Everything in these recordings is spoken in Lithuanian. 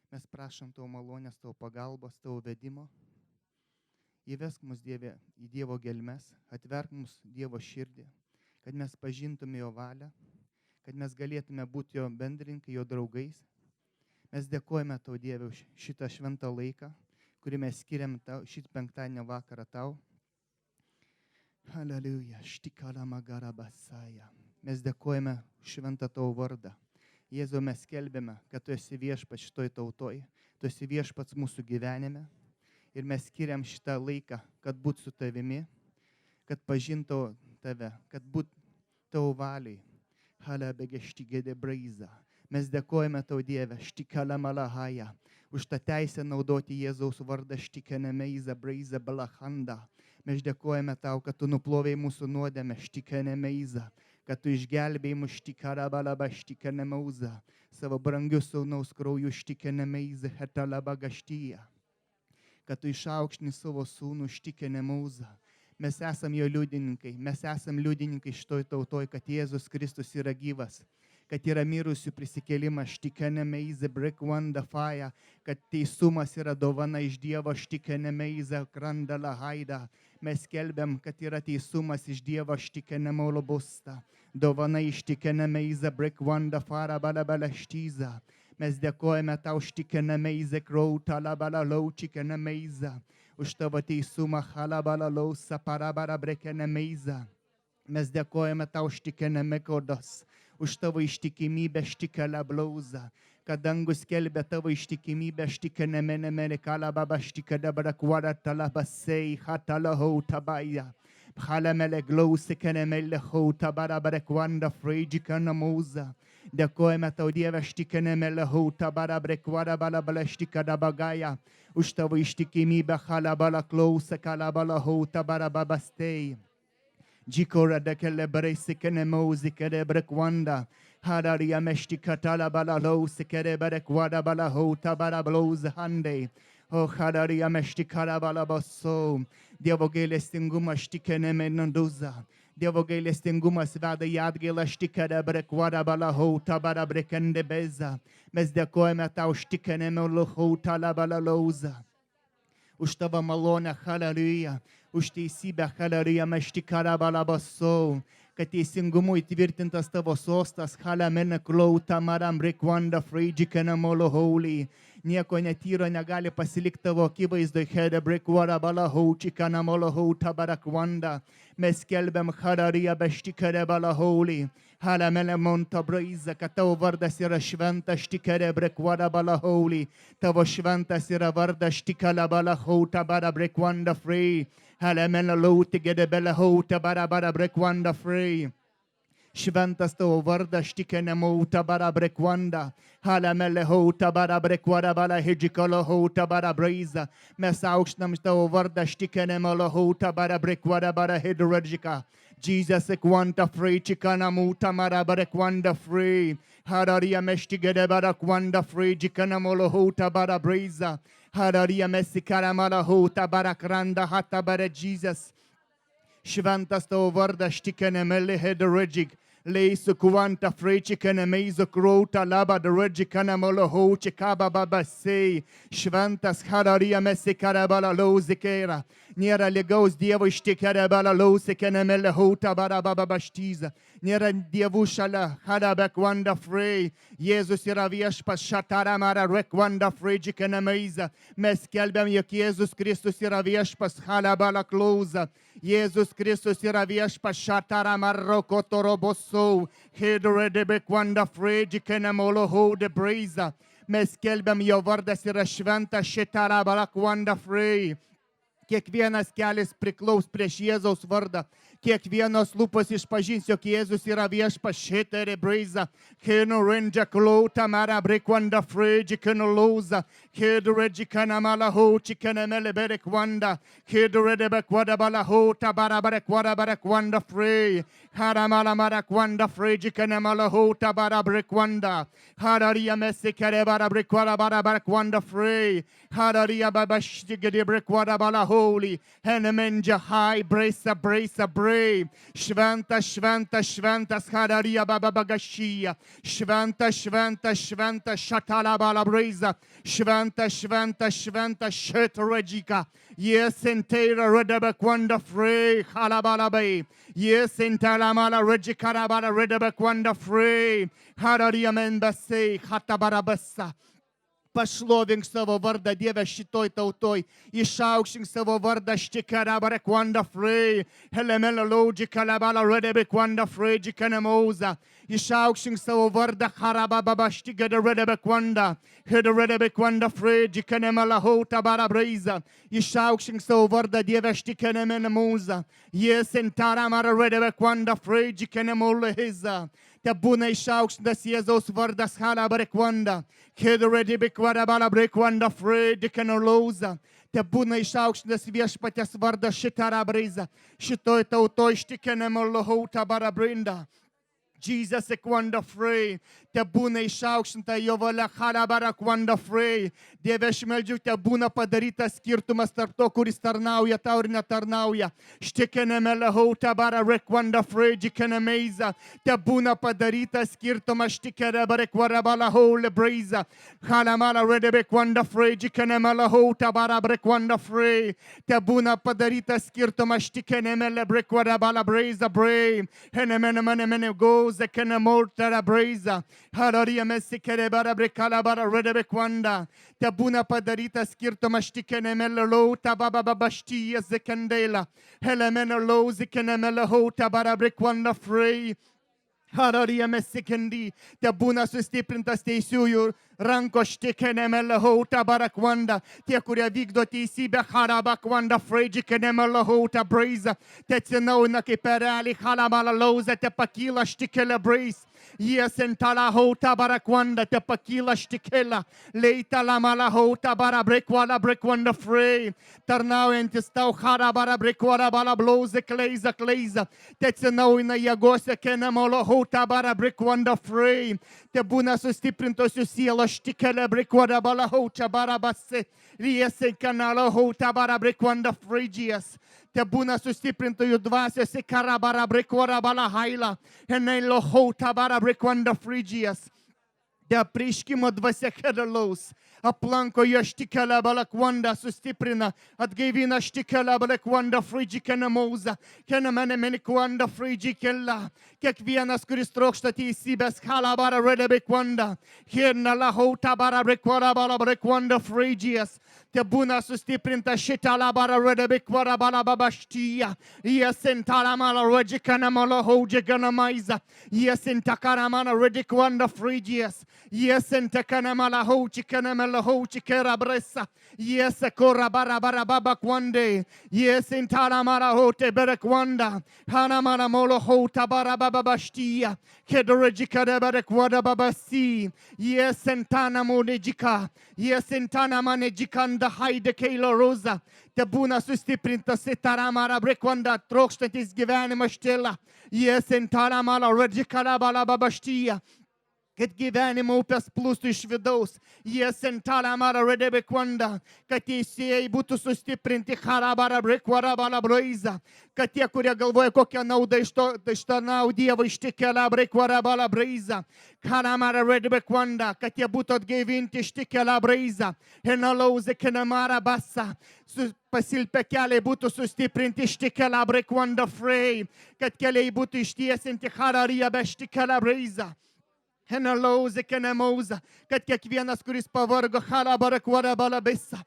Mes prašom tavo malonės, tavo pagalbos, tavo vedimo. Įvesk mus, Dieve, į Dievo gelmes, atverk mus Dievo širdį, kad mes pažintume jo valią, kad mes galėtume būti jo bendrininkai, jo draugais. Mes dėkojame tau, Dieve, už šitą šventą laiką, kurį mes skiriam tau, šitą penktadienio vakarą tau. Halleluja, štikalama garabasaja. Mes dėkojame šventą tavo vardą. Jėzau, mes skelbėme, kad tu esi viešpats šitoj tautoj, tu esi viešpats mūsų gyvenime ir mes skiriam šitą laiką, kad būt su tavimi, kad pažintų tave, kad būt tavo valiai. Halabege štigede braiza. Mes dėkojame tau, Dieve, štikalamalahaya, už tą teisę naudoti Jėzaus vardą štikanemeiza braiza balahanda. Mes dėkojame tau, kad tu nuplovėjai mūsų nuodėmę štikanemeiza, kad tu išgelbėjai mus štikarabalaba štikanemauza, savo brangius sūnaus krauju štikanemeiza hetalabagaštyje, kad tu išaukštini savo sūnų štikanemauza. Mes esam jo liudininkai, mes esam liudininkai šitoj tautoj, kad Jėzus Kristus yra gyvas, kad yra mirusių prisikėlimas, štikanemeiza brekwanda faja, kad teisumas yra dovana iš Dievo, štikanemeiza krandala haida. Mes skelbiam, kad yra teisumas iš Dievo, štikanemolobusta, dovana iš štikanemeiza brekwanda fara balabalaštyza. Mes dėkojame tau štikanemeiza krauta labalau štikanemeiza, už tavo teisumą halabalau saparabara brekenemeiza. Mes dėkojame tau štikanemekodos, už tavo ištikimybę štikalablauza, kad dangus skelbia tavo ištikimybę štikanemenemene kalababa štikadabarakuara talabasei hatalahau tabaja. Halamele glausi kanemele hau tabarabarekwanda freidžikanamauza. Dėkojame tau, Dieve, štikanemele hau tabarabrekuara balabala štikadabagaja, už tavo ištikimybę halabala klausa kalabala hau tabarababastei. Jikora de kelebere sikene mozi kerebre kwanda. Hararia meshti katala balalo sikere kwada balaho tabara blows hande. O hararia meshti karabala basso. Dievo gailestingumas štikene menanduza. Dievo gailestingumas veda į atgailą štikere kwada balaho tabara brekende beza. Mes dėkojame tau štikene meluho talabalauza. Už tavo malonę, haleluja, už teisybę, haleluja, mes štikarabalabasau, kad teisingumu įtvirtintas tavo sostas, halamene klauta maram rekwanda freidžikana molo holy. Nieko netyro negali pasilikti tavo akivaizdoj, hede brekwara balahau čikana molo hau tabarakwanda. Mes skelbiam, haleluja, beštikare balahauly. Halamele monta braiza, kad tavo vardas yra šventas, štikare brekwara balahauly. Tavo šventas yra vardas, štikala balahau tabara brekwanda free. Halamele lauti gede belahau tabara brekwanda free. Šventas tavo vardas, štikene mauta bara brekwanda. Halamele hau tabara brekwara bala hidžikalo hau tabara braiza. Mes aukštinam tavo vardą, štikene malo hau tabara brekwara bara hidrodžika. Jesus ekwanta free chikana muta mara brekwanda free. Hararia meshtigede bara kwanda free chikana molo hau tabara braiza. Hararia mesikara mala hau tabara kranda hata bara Jesus. Šventas tavo vardas, štikene mele hidrodžik. Leisų kvanta freičikane meizo krauta laba dredžikane moloho čikaba babasei. Šventas hararija mesikarabala lauzikera. Nėra lygaus Dievo ištikarabala lausikene melehauta barababaštyza. Nėra dievų šalia harabekvanda frei. Jėzus yra viešpas šataramara rekvanda freidžikane meiza. Mes skelbiam, jog Jėzus Kristus yra viešpas halabala klauza. Jėzus Kristus yra viešpas šataramara kotorobosau. Hedore debekvanda freidžikane moloho de breiza. Mes skelbiam, jo vardas yra šventas šitarabala kvanda frei. Kiekvienas kelias priklaus prieš Jėzaus vardą. Kiekvienos lūpos išpažins, jog Jėzus yra viešpas šitere breiza. Heno renja klauta mara brekwanda freji keno louza. Hedo regikana malaho chikana melebere kwanda. Hedo redebe kwada balaho tabara brekwada brekwanda frey. Haramala mara kwanda freji kana malaho tabara brekwanda. Hararia mesekere bara brekwada bara brekwanda frey. Hararia babashtigede brekwada balaholy. Henemenja high bresa bresa bresa. free. Šventas, šventas, šventas, Hararija bababagašyja. Šventas, šventas, šventas, Šatalabalabraiza. Šventas, šventas, šventas, Šetrajika. Yes, entera Redabakwanda free. Halabalabai. Yes, entalamala Rejikarabala Redabakwanda free. Hararija membasei. Hatabarabasa. Pašlovink savo vardą, Dieve, šitoj tautoj. Išaukšink savo vardą, Štikarabarek Wanda Frey. Helemela Logi Kalabala Redebek Wanda Frey, Jikanemoza. Išaukšink savo vardą, Harababa Štigada Redebek Wanda. Heda Redebek Wanda Frey, Jikanemala Hota Barabraiza. Išaukšink savo vardą, Dieve, Štikanemenemoza. Yes, Entaramara Redebek Wanda Frey, Jikanemoleheza. Te būna išaukštintas Jėzaus vardas Halabarekwanda. Kedredibikvarabala Brekwanda Fredikanolauza. Te būna išaukštintas viešpatės vardas Šitarabraiza. Šitoj tautoj Štikenemo Lohauta Barabrinda. Jesus Ekwanda Frey. Te būna išaukštinta jo valia Halabarakwanda Frey. Dieve, aš meldžiu, te būna padarytas skirtumas tarp to, kuris tarnauja, tau ir netarnauja. Štikeneme Lahauta Bararekwanda Frey, Jikenemeiza. Te būna padarytas skirtumas Štikere Barekwarabala Hole Braiza. Halamala Redebekwanda Frey, Jikeneme Lahauta Bararekwanda Frey. Te būna padarytas skirtumas Štikeneme Lebrekwarabala Braiza Bray. Henemene goza Kenemortara Braiza. Hararia Mesikere Barabrekala Bararebekwanda. Te būna padarytas skirtumas Štikeneme Lahauta Bababaštyja Zekendela. Helemene Lauzikeneme Lahauta Bararekwanda Frey. Hararia Mesikendi. Te būna sustiprintas teisiųjų ranko Štikeneme Lahauta Barakwanda. Tie, kurie vykdo teisybę Harabakwanda Frey, Jikeneme Lahauta Braiza. Te atsinaujina kaip erelį Halabala Lauza. Te pakyla Štikele Brais. Yes, entala hota barakwanda te pakyla Štikela. Leita lamala hota barabrekwala brekwanda Frey. Tarnaujantis tau harabara brekwala bala blauze kleiza kleiza. Te atsinaujina jėgose Kenemolo hota barabrekwanda Frey. Te būna sustiprintos jų sielos Štikele brekwala bala hota barabase. Riese kanalo hota barabrekwanda Freyģijas. Te būna sustiprintojų dvasiose Karabara Brekwara Bala Haila. Henelo Hauta Bara Brekwanda Frygijas. Te apreiškimo dvasia Hedalaus. Aplanko jo Štikele Balakwanda, sustiprina, atgaivina Štikele Balakwanda Frygikenemauza. Kenemenemenikuanda Frygikella. Kiekvienas, kuris trokšta teisybės, Halabara Redebekwanda. Henala Hauta Bara Brekwara Bala Brekwanda Frygijas. Te būna sustiprinta Šitala Bara Redebekwara Bala Babaštyja. Jesentalamala Redžikanemala Haudžiganamaiza. Jesentakaramana Redikwanda Frygijas. Jesentakanemala Haudžikanamala Haudžikerabresa. Yesekora Bara Bara Babakwande. Yesentalamala Hote Berekwanda. Hanamana Molo Houta Bara Babaštyja. Kedorejikade Berekwada Babasi. Yesentana Monejika. Yesentana Manejikanda Haide Keilo Rosa. Te būna sustiprintas Sitaramara Brekwanda trokštantis gyvenimas štila. Yesentalamala Redžikada Bala Babaštyja. Kad gyvenimo upės plūstų iš vidaus. Jesentalamara Redebekwanda. Kad teisėjai būtų sustiprinti Harabara Brekwara Braiza. Kad tie, kurie galvoja, kokią naudą ištarnau Dievo Štikele Brekwara Braiza. Haramara Redebekwanda. Kad jie būtų atgaivinti Štikele Braiza. Henalauze Kenemara Basa. Pasilpę keliai būtų sustiprinti Štikele Brekwanda Frey. Kad keliai būtų ištiesinti Hararija be Štikele Braiza. Henalauze Kenemauza, kad kiekvienas, kuris pavargo Halabarakwara Balabisa,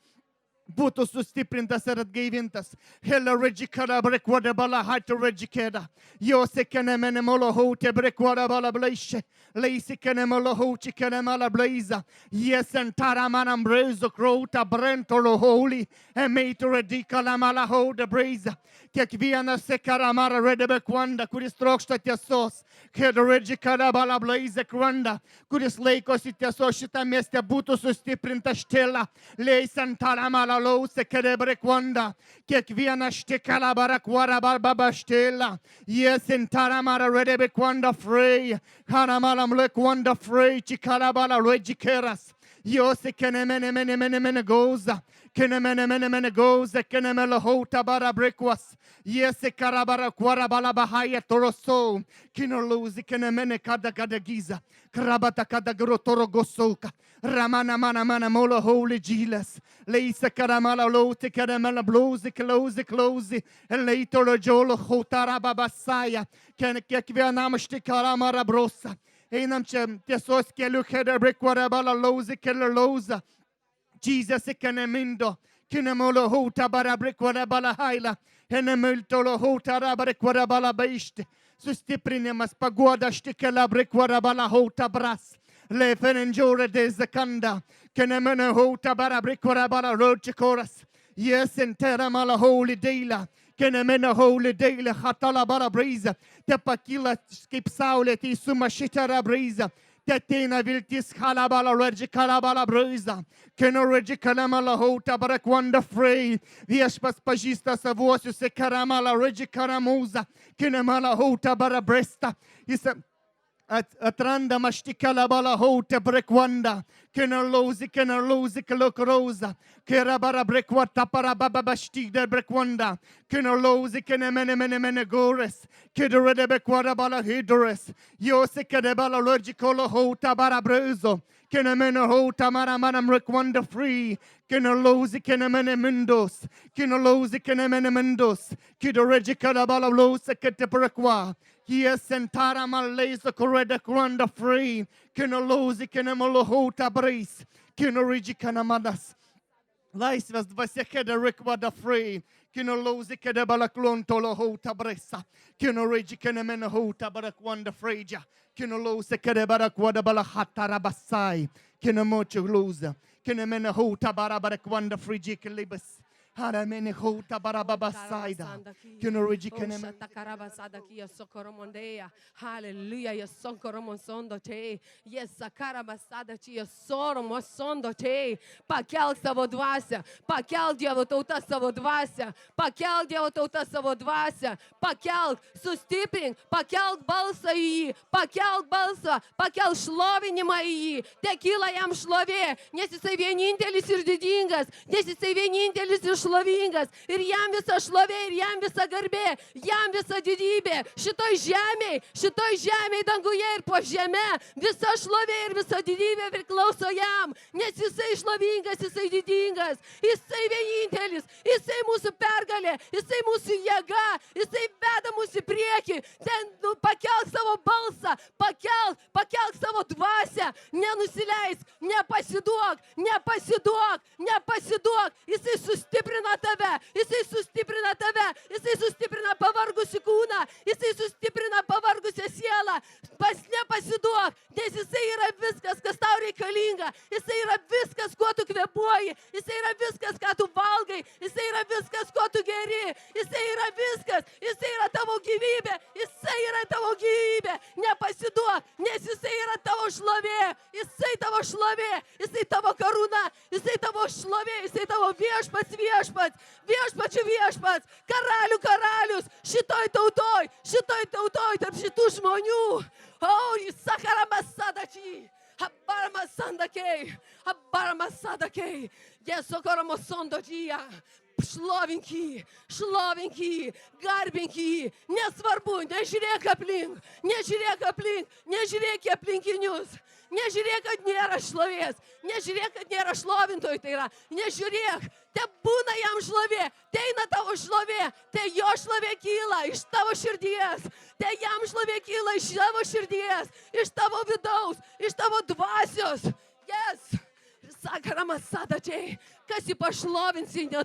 būtų sustiprintas ir atgaivintas. Hela Redžikara Brekwara Bala Haito Redžikeda. Jose Kenemenemolo Haute Brekwara Bala Blaishe. Leisi Kenemolo Hauči Kenemala Blaiza. Yesentara Manam Brezo Krauta Brentolo Holy. Emeito Redikala Mala Hauda Braiza. Kiekvienas Sekaramara Redebekwanda, kuris trokšta tiesos. Hela Redžikara Bala Blaiza Kwanda, kuris laikosi tiesos šitą miestę, būtų sustiprinta štila. Leisentara Mala Lauce Kedebrekwanda. Kiekvienas Štikala Barakwara Babaštila. Yesentara Mara Redebekwanda Frey. Hanamala Mlekwanda Frey. Chikalabala Redžikeras. Yose kenemene goza. Kenemene goza. Kenemele hota bara brekwas. Yese karabara kwarabala bahaya toroso. Kinolozi kenemene kada giza. Krabata kada grotoro gosoka. Ramana mana mola holy Jesus. Leisa karamala lote karamala bloze close. Leito lo jolo hotara babasaya. Kiekvienam štikara brosa. Einam čia tiesos keliu hedabrik varabala lauzi kelia lauza. Jesus ikenemindo. Kinemolo hota barabrik varabala haila. Henemultolo hota rabrik varabala baišti. Sustiprinimas pagoda štikela brik varabala hota bras. Lefenenjore de zakanda. Kenemene hota barabrik varabala rochikoras. Yes, and teramala holy deila. Kenemene holy deila hatala bara brisa. Te pakila kaip saulė, tai sumašyta brisa. Te ateina viltis halabala regi kalabala brisa. Keno regi kalamala hauta barak wanda frei. Viešpas pažįsta savuosius karamala regi karamuza. Kenemala hauta bara bresta. Jis atranda maštikala bala hauta brekwanda. Kenerlozi kelokroza. Kerabara brekwata para baba bashtigda brekwanda. Kenerlozi kenemene gores. Kedrede bekwara bala hidres. Yose kedebala logicolo hauta bara brezo. Kenemene hauta maramanam rekwanda free. Kenerlozi kenemene mundos. Kenerlozi kenemene mundos. Kedrede kadabala losa ketebrekwa. Yes, and Taramalaisa correda granda free. Kenolozi kenemolohota brace. Kenorigi kanamadas. Laisvės dvasia keda rikvada free. Kenolozi kedebala klontolo hota bresa. Kenorigi kenemene hota barakwanda freja. Kenolose kedebara quadabala hatarabasai. Kenemocho loza. Kenemene hota barabarakwanda friji kelibas. Haramene hota barababasaida. Kenorigi kenemene. Hallelujah, yes, sondo te. Yes, sakarabasada čia soromo sondo te. Pakelk savo dvasią, pakelk Dievo tauta savo dvasią, pakelk Dievo tauta savo dvasią, pakelk, sustiprink, pakelk balsą į jį, pakelk balsą, pakelk šlovinimą į jį. Te kyla jam šlovė, nes jisai vienintelis ir didingas, nes jisai vienintelis ir šlovingas. Ir jam visa šlovė, ir jam visa garbė, jam visa didybė. Šitoj žemėj danguje ir po žeme visa šlovė ir visa didybė priklauso jam, nes jisai šlovingas, jisai didingas, jisai vienintelis, jisai mūsų pergalė, jisai mūsų jėga, jisai veda mūsų į priekį. Ten pakelk savo balsą, pakelk savo dvasią, nenusileisk, nepasiduok. Jisai sustiprina tave, jisai sustiprina pavargusi kūną, jisai sustiprina pavargusią sielą. Nepasiduok, nes jisai yra viskas, kas tau reikalinga. Jisai yra viskas, kuo tu kvėpuoji. Jisai yra viskas, ką tu valgai. Jisai yra viskas, kuo tu geri. Jisai yra viskas. Jisai yra tavo gyvybė. Nepasiduok, nes jisai yra tavo šlovė. Jisai tavo karūna. Jisai tavo šlovė. Jisai tavo viešpats. Viešpačių viešpats. Karalius. Šitoj tautoj, tarp šitų žmonių. Oh, Sakaramasadachi. Abaramasadakei. Jesokoromosondodia. Šlovink jį, garbink jį. Nesvarbu, nežiūrėk aplink, nežiūrėk į aplinkinius. Nežiūrėk, kad nėra šlovės, nežiūrėk, kad nėra šlovintojų, tai yra, nežiūrėk, te būna jam šlovė, te eina tavo šlovė, te jo šlovė kyla iš tavo širdies, te jam šlovė kyla iš tavo širdies, iš tavo vidaus, iš tavo dvasios. Yes. Sakaramasadačiai, kas jį pašlovins, jei ne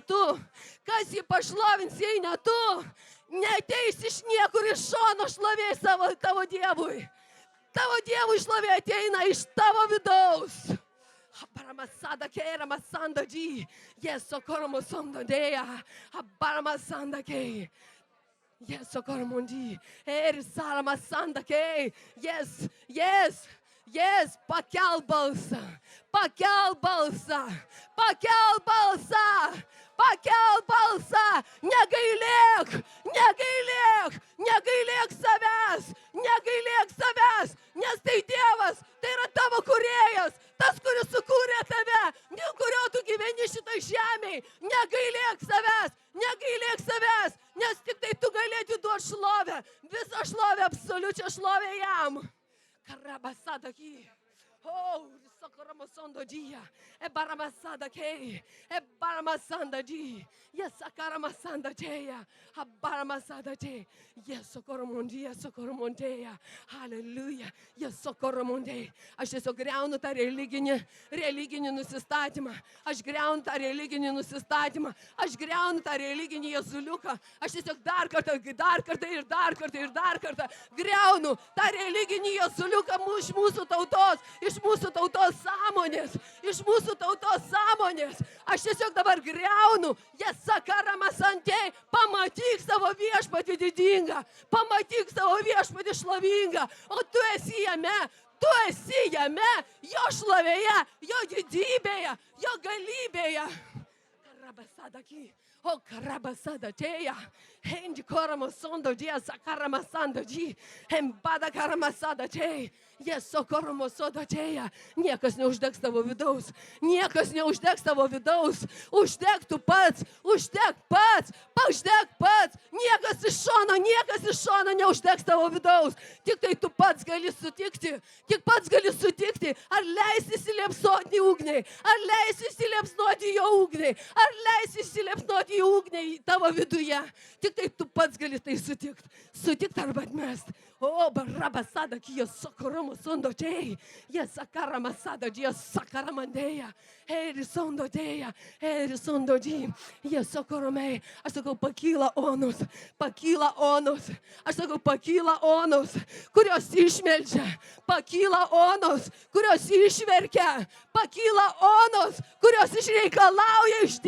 tu, neateis iš niekur iš šono šlovė tavo Dievui. Tavo Dievui šlovė ateina iš tavo vidaus. Abaramasadakai, ramasandaji, yesokoromosondodea, abaramasandakei. Yes, sokoromondi, erisaramasandakei. Yes, pakel balsą. Negailėk savęs, nes tai Dievas, tai yra tavo kūrėjas, tas, kuris sukūrė tave. aqui. Oh, socorromosondo dia. É baramassada que. É baramassanda dia. Yes, sacaramassanda dia. A baramassada dia. Yes, socorromondia, socorromondia. Hallelujah. Yes, socorromondia. Aš tiesiog greunu tą religinį nusistatymą. Aš greunu tą religinį nusistatymą. Aš greunu tą religinį jėzuliuką. Aš tiesiog dar kartą greunu tą religinį jėzuliuką iš mūsų tautos. Iš mūsų tautos sąmonės. Aš tiesiog dabar greunu. Jesakaramasantei. Pamatyk savo viešpatį didingą. Pamatyk savo viešpatį šlovingą. O tu esi jame. Jo šlovėje, jo didybėje, jo galybėje. Karabasadaki. O karabasada teia. Hendi koromosondo dia sakaramasanda di. Embada karamasada tei. Jeso koromosodo teia. Niekas neuždegs tavo vidaus. Uždeg tu pats. Uždeg pats. Niekas iš šono neuždegs tavo vidaus. Tik tai tu pats gali sutikti. Ar leisi įsiliepsnoti ugniai. Ar leisi įsiliepsnoti jo ugniai. Ar leisi įsiliepsnoti ugniai tavo viduje. Tik tai tu pats gali tai sutikti arba atmesti. O barabasada ki sokoromo sondo tei. Sakaramasada dia sakaramandėja. Sondo di. Sokoromei. Aš sakau, pakyla onos. Aš sakau, pakyla onos, kurios išmeldžia. Pakyla onos, kurios išverkia. Pakyla onos, kurios išreikalauja iš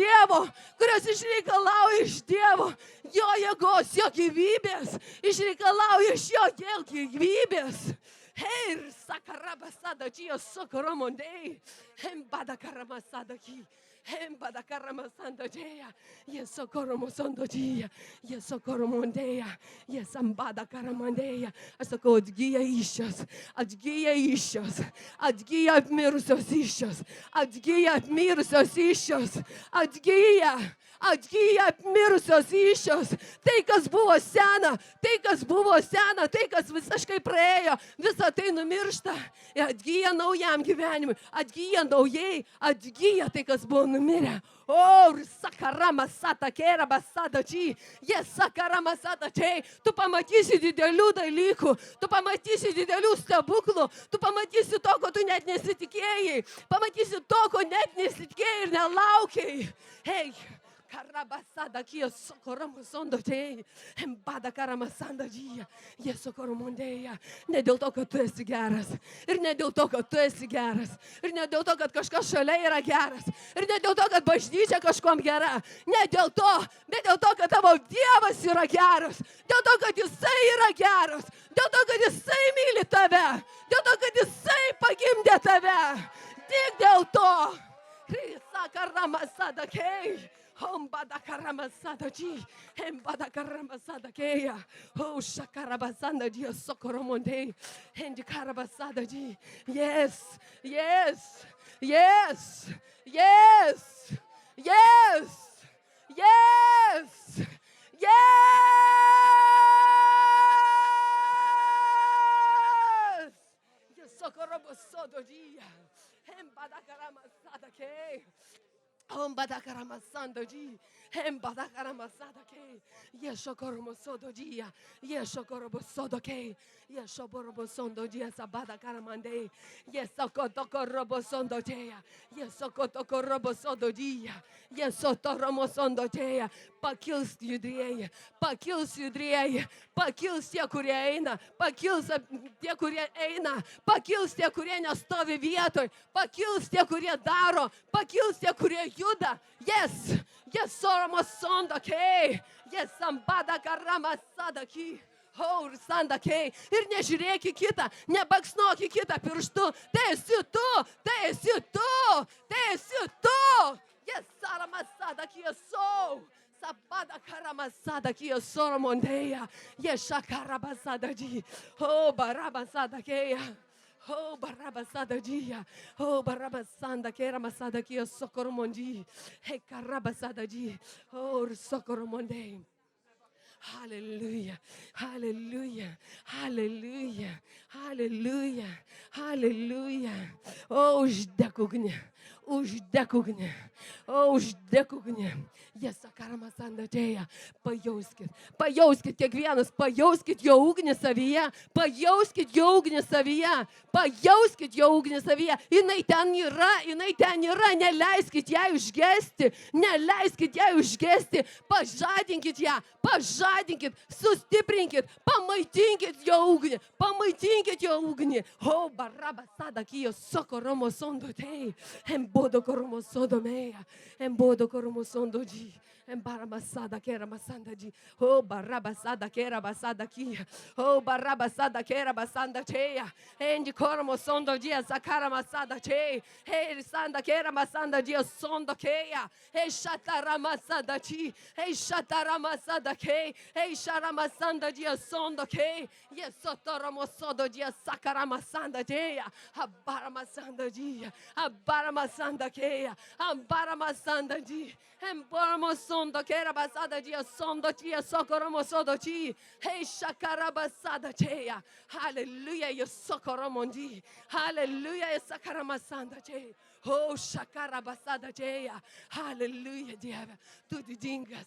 Dievo. Jo jėgos, jo gyvybės. Išreikalauja iš jo gyvybės. Her sakarabasada čia sokoromondei. Embada karamasada ki. Embada karamasanda dia. Sokoromosondo dia. Sokoromondeia. Ambada karamandeia. Aš sakau, atgyja iššios. Atgyja apmirusios iššios. Atgyja apmirusios iššios. Tai, kas buvo sena, tai, kas visiškai praėjo, visa tai numiršta. Atgyja naujam gyvenimui. Atgyja naujai. Atgyja tai, kas buvo numirę. O, sakaramasata kėra basada čia. Sakaramasata čia. Tu pamatysi didelių dalykų. Tu pamatysi didelių stebuklų. Tu pamatysi to, ko tu net nesitikėjai. Pamatysi to, ko net nesitikėjai ir nelaukiai. Hei. Karabasada kia sokoromosondo tei. Embada karamasanda dia. Sokoromondeia. Ne dėl to, kad tu esi geras. Ir ne dėl to, kad tu esi geras. Ir ne dėl to, kad kažkas šalia yra geras. Ir ne dėl to, kad bažnyčia kažkom gera. Ne dėl to, bet dėl to, kad tavo Dievas yra geras. Dėl to, kad Jisai yra geras. Dėl to, kad Jisai myli tave. Dėl to, kad Jisai pagimdė tave. Tik dėl to. Sakaramasada kei. Hombada karamasada ji, embada karamasada keia, oh shakarabasanda dia sokoromonde, endi karabasada ji, yes, sokorobosodo dia, embada karamasada kei. Ombada karamasanda di, embada karamasada ke, yeshokoromosodo dia, yeshokorobosodo ke, yeshokorobosondo dia sabada karamande, yesokotokorobosondo dia, yesokotokorobosodo dia, yesotoromosondo dia. Pakils judrieji, pakils tie, kurie eina, pakils tie, kurie eina, pakils tie, kurie nestovi vietoj, pakils tie, kurie daro, pakils tie, kurie juda. Yes, soromosondo kei, ambada karamasada ki. Oh, sandakei. Ir nežiūrėk į kitą, nebaksnuok į kitą pirštu. Tai esi tu. Yes, saramasada ki esu. Sabada karamasada ki soromondeia. Yeshakarabasada di. Oh, barabasada keia. Oh, barabasada dia. Oh, barabasanda que era masada que sokoromondi. He karabasada di. Oh, sokoromonde. Hallelujah. Hallelujah. Hallelujah. Hallelujah. Hallelujah. O, uždek ugnį. Uždek ugnį. O, uždek ugnį. Jesakaramasanda atėja. Pajauskit. Pajauskit kiekvienas. Pajauskit jo ugnį savyje. Pajauskit jo ugnį savyje. Pajauskit jo ugnį savyje. Jinai ten yra. Jinai ten yra. Neleiskit jai užgesti. Neleiskit jai užgesti. Pažadinkit ją. Pažadinkit. Sustiprinkit. Pamaitinkit jo ugnį. Pamaitinkit jo ugnį. O, barabasada kijo sokoromo sondo tei. Embodo koromo sodo meia. Embodo koromo sondo di. Embaramasada que era maçanda de. Oh, barabasada que era basada aqui. Oh, barabasada que era basanda cheia. Endi cormo sondo dia sacara maçada cheia. Ei, sanda que era maçanda dia sondo queia. Ei, chataramaçada ti. Ei, chataramaçada que. Ei, charamaçanda dia sondo que. Yesotoromo sodo dia sacara maçanda cheia. Abaramaçanda dia. Abaramaçanda queia. Abaramaçanda dia. Embora sondo que era basada dia sondo tia socorromo sodo ti. Hey shakarabasada tia. Hallelujah, yo socorromo di. Hallelujah, yo sakaramasanda tia. Oh shakarabasada tia. Hallelujah, Dieve. Tu didingas,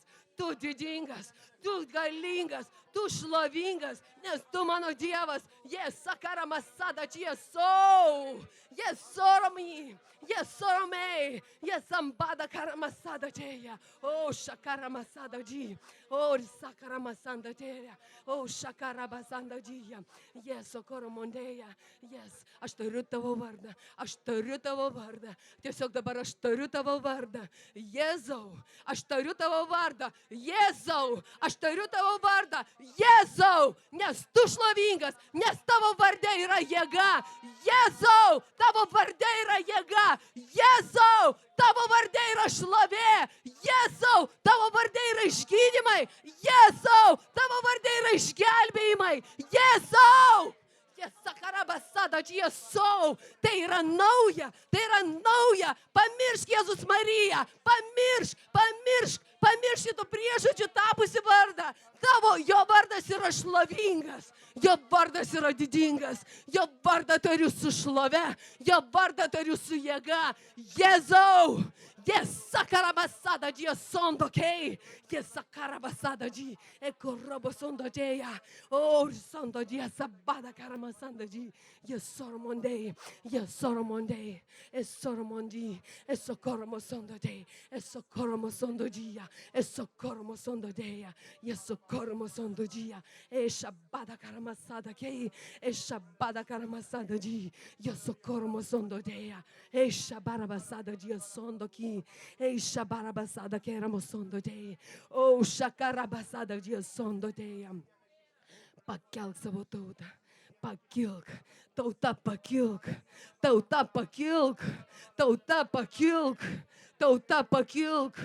tu galingas, tu šlovingas, nes tu mano Dievas. Yes, sakaramasada tia sou. Yes, soromi. Yes, sorome. Yes, ambada karamasada teia. Oh, shakaramasada di. Oh, sakaramasanda teia. Oh, shakarabasanda dia. Yes, sokoromondeja. Yes, aš turiu tavo vardą. Aš turiu tavo vardą. Tiesiog dabar aš turiu tavo vardą. Jėzau, aš turiu tavo vardą. Jėzau, aš turiu tavo vardą. Jėzau, nes tu šlovingas, nes tavo varde yra jėga. Jėzau, tavo varde yra jėga. Jėzau, tavo varde yra šlovė. Jėzau, tavo varde yra išgydymai. Jėzau, tavo varde yra išgelbėjimai. Jėzau! Sakarabasada, Jėzau, tai yra nauja, tai yra nauja. Pamiršk Jėzus Mariją, pamiršk šito priežodžiu tapusi vardą. Jo vardas yra šlovingas, jo vardas yra didingas, jo vardą turiu su šlove, jo vardą turiu su jėga. Jėzau! Sakarabasada dia sondo kei. Sakarabasada dia. Ekorobo sondo dia. Oh, sondo dia sabada karamasanda dia. Soromondei. Soromondei. Soromondi. Sokoromo sondo dia. Sokoromo sondo dia. Sokoromo sondo dia. Sokoromo sondo dia. Shabada karamasada kei. Shabada karamasada dia. Sokoromo sondo dia. Shabarabasada dia sondo ki. Ei, shabarabasada que era moçondo de. Oh, shakarabasada dia sondo de. Pakelk savo tautą. Pakilk. Tauta pakilk. Tauta pakilk. Tauta pakilk. Tauta pakilk.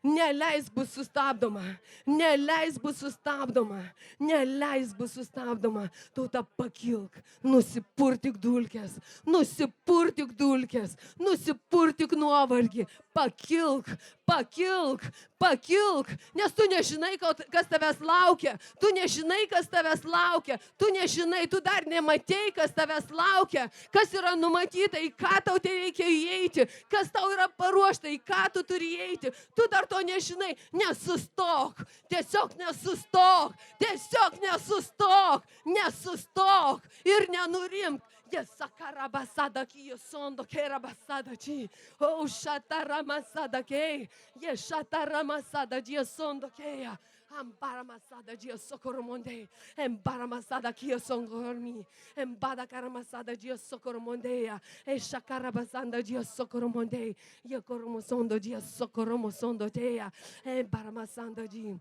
Neleis bus sustabdoma. Neleis bus sustabdoma. Neleis bus sustabdoma. Tauta pakilk. Nusipurtik dulkes. Nusipurtik dulkes. Nusipurtik nuovargį. Pakilk. Pakilk. Pakilk. Nes tu nežinai, kas tavęs laukia. Tu nežinai, kas tavęs laukia. Tu nežinai, tu dar nematei, kas tavęs laukia. Kas yra numatyta, į ką tau tai reikia įeiti. Kas tau yra paruošta, į ką tu turi įeiti. Tu dar to nežinai. Nesustok. Tiesiog nesustok. Tiesiog nesustok. Nesustok. Ir nenurimk. Sakarabasada ki sondo kerabasada ti. Oh, shataramazada ke. Shataramazada dia sondo ke. Ambaramasada dia socoromonde. Embaramasada kia songormi. Embada karamasada dia socoromondeia. Shakarabasanda dia socoromonde. Yakoromosondo dia socoromosondo teia. Embaramasanda dia.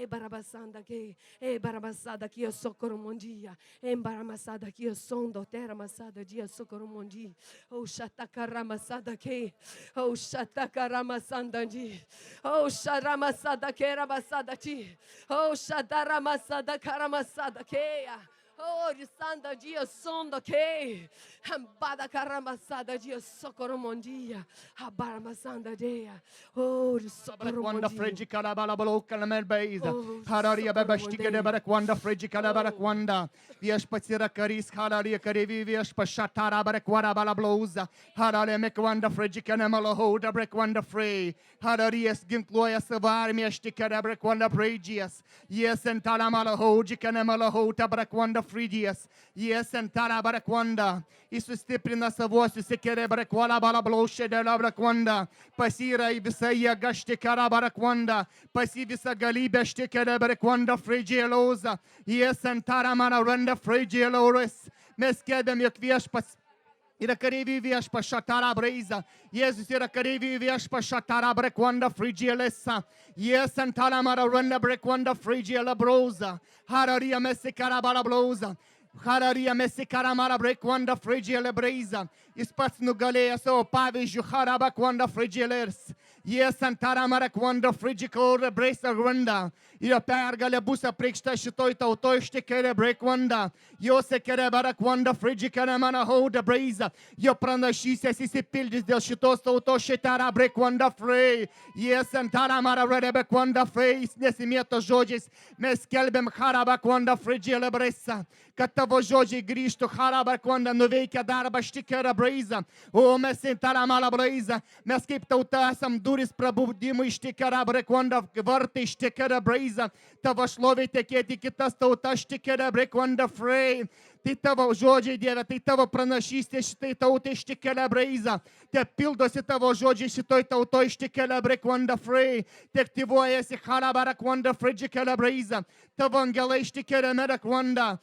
Barabasanda ke. Barabasada kia socoromondia. Embaramasada kia sondo teramasada dia socoromondi. Oh, shatakaramasada ke. Oh, shatakaramasanda di. Oh, sharamasada kerabasada ti. Oh, shadaramasada karamasada keia. Oh, risanda dia sonda que. Ambada caramasada dia socoromondia. Abaramasanda dia. Oh, Wanda risocoromondia. Fregi Kalabala Balokalamer Beiza. Oh, Hararia socorro Babashtika de mondia. Barakwanda Fregi Kalabarakwanda. Viešpats Karis Hararia Karevi Viešpas Shatara Barakwara Balablouza. Hararia Mekwanda Fregi Kanamalahoda Brekwanda Frey. Hararias ginkluoja savo armiją štikere Brekwanda Freidžias. Jie sentara Malahoji Kanamalahota Brekwanda Freidžias. Jie sentara Brekwanda. Jis sustiprina savuosius sekere Brekwala Balablaušė dėl Brekwanda. Pasyra į visą jėgą štikere Brekwanda. Pasi visą galybę štikere Brekwanda Freidžielauza. Jie sentara Malaranda Freidžielauris. Mes skelbiam, jog viešpats yra kareivių viešpas Šatara Breiza. Jėzus yra kareivių viešpas Šatara Brekwanda Freidžielesa. Jie sentara Malaranda Brekwanda Freidžiela Brauza. Hararia Mesikara Balablouza. Hararia Mesikara Mara Brekwanda Freidžiela Breiza. Jis pats nugalėjo savo pavyzdžių Harabakwanda Freidžielers. Jie sentara Marakwanda Freidžiela Breiza Randa. Jo pergalė bus apreikšta šitoj tautoj štikere Brekwanda. Jo sekere Barakwanda Freidžiela Manahauda Breiza. Jo pranašysės įsipildys dėl šitos tautos šitara Brekwanda Frey. Jie sentara Mara Brekwanda Frey. Jis nesimėto žodžiais. Mes skelbiam Harabakwanda Freidžiela Breiza. Kad tavo žodžiai grįžtų Harabakwanda nuveikia darbą štikere Breiza. O mes sentara Mara Breiza. Mes kaip tauta esam duris prabudimui štikere Brekwanda vartai štikere Breiza. Tavo šlovė tekėti kitas tautas štikere Brekwanda Frey. Tai tavo žodžiai, Dieve, tai tavo pranašystė šitai tautai štikere Breiza. Te pildosi tavo žodžiai šitoj tautoj štikere Brekwanda Frey. Te aktyvuojasi Harabakwanda Freidžiela Breiza. Tavo angelai štikere Brekwanda.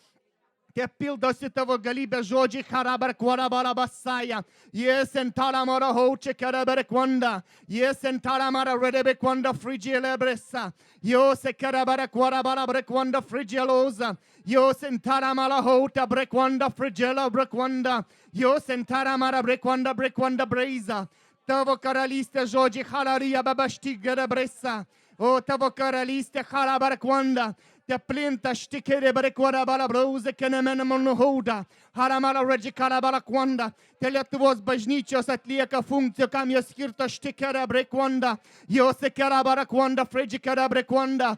Te pildosi tavo galybės žodžiai Harabakwara Balabasaya. Jie sentara Mara Houche Karabakwanda. Jie sentara Mara Rebekwanda Freidžiela Bresa. Yo se Karabakwara Balabrekwanda Freidžieloza. Yo sentara Mara Houta Brekwanda Freidžiela Brekwanda. Yo sentara Mara Brekwanda Brekwanda Breiza. Tavo karalystė žodžiai Hararia Babashtigara Bresa. O tavo karalystė Harabakwanda. Te plinta štikere Brekwara Balablouza Kenemena Monuhauda. Haramala Regikara Balakwanda. Te Lietuvos bažnyčios atlieka funkciją, kam jos skirta štikere Brekwanda. Jos sekera Barakwanda Freidžiela Brekwanda.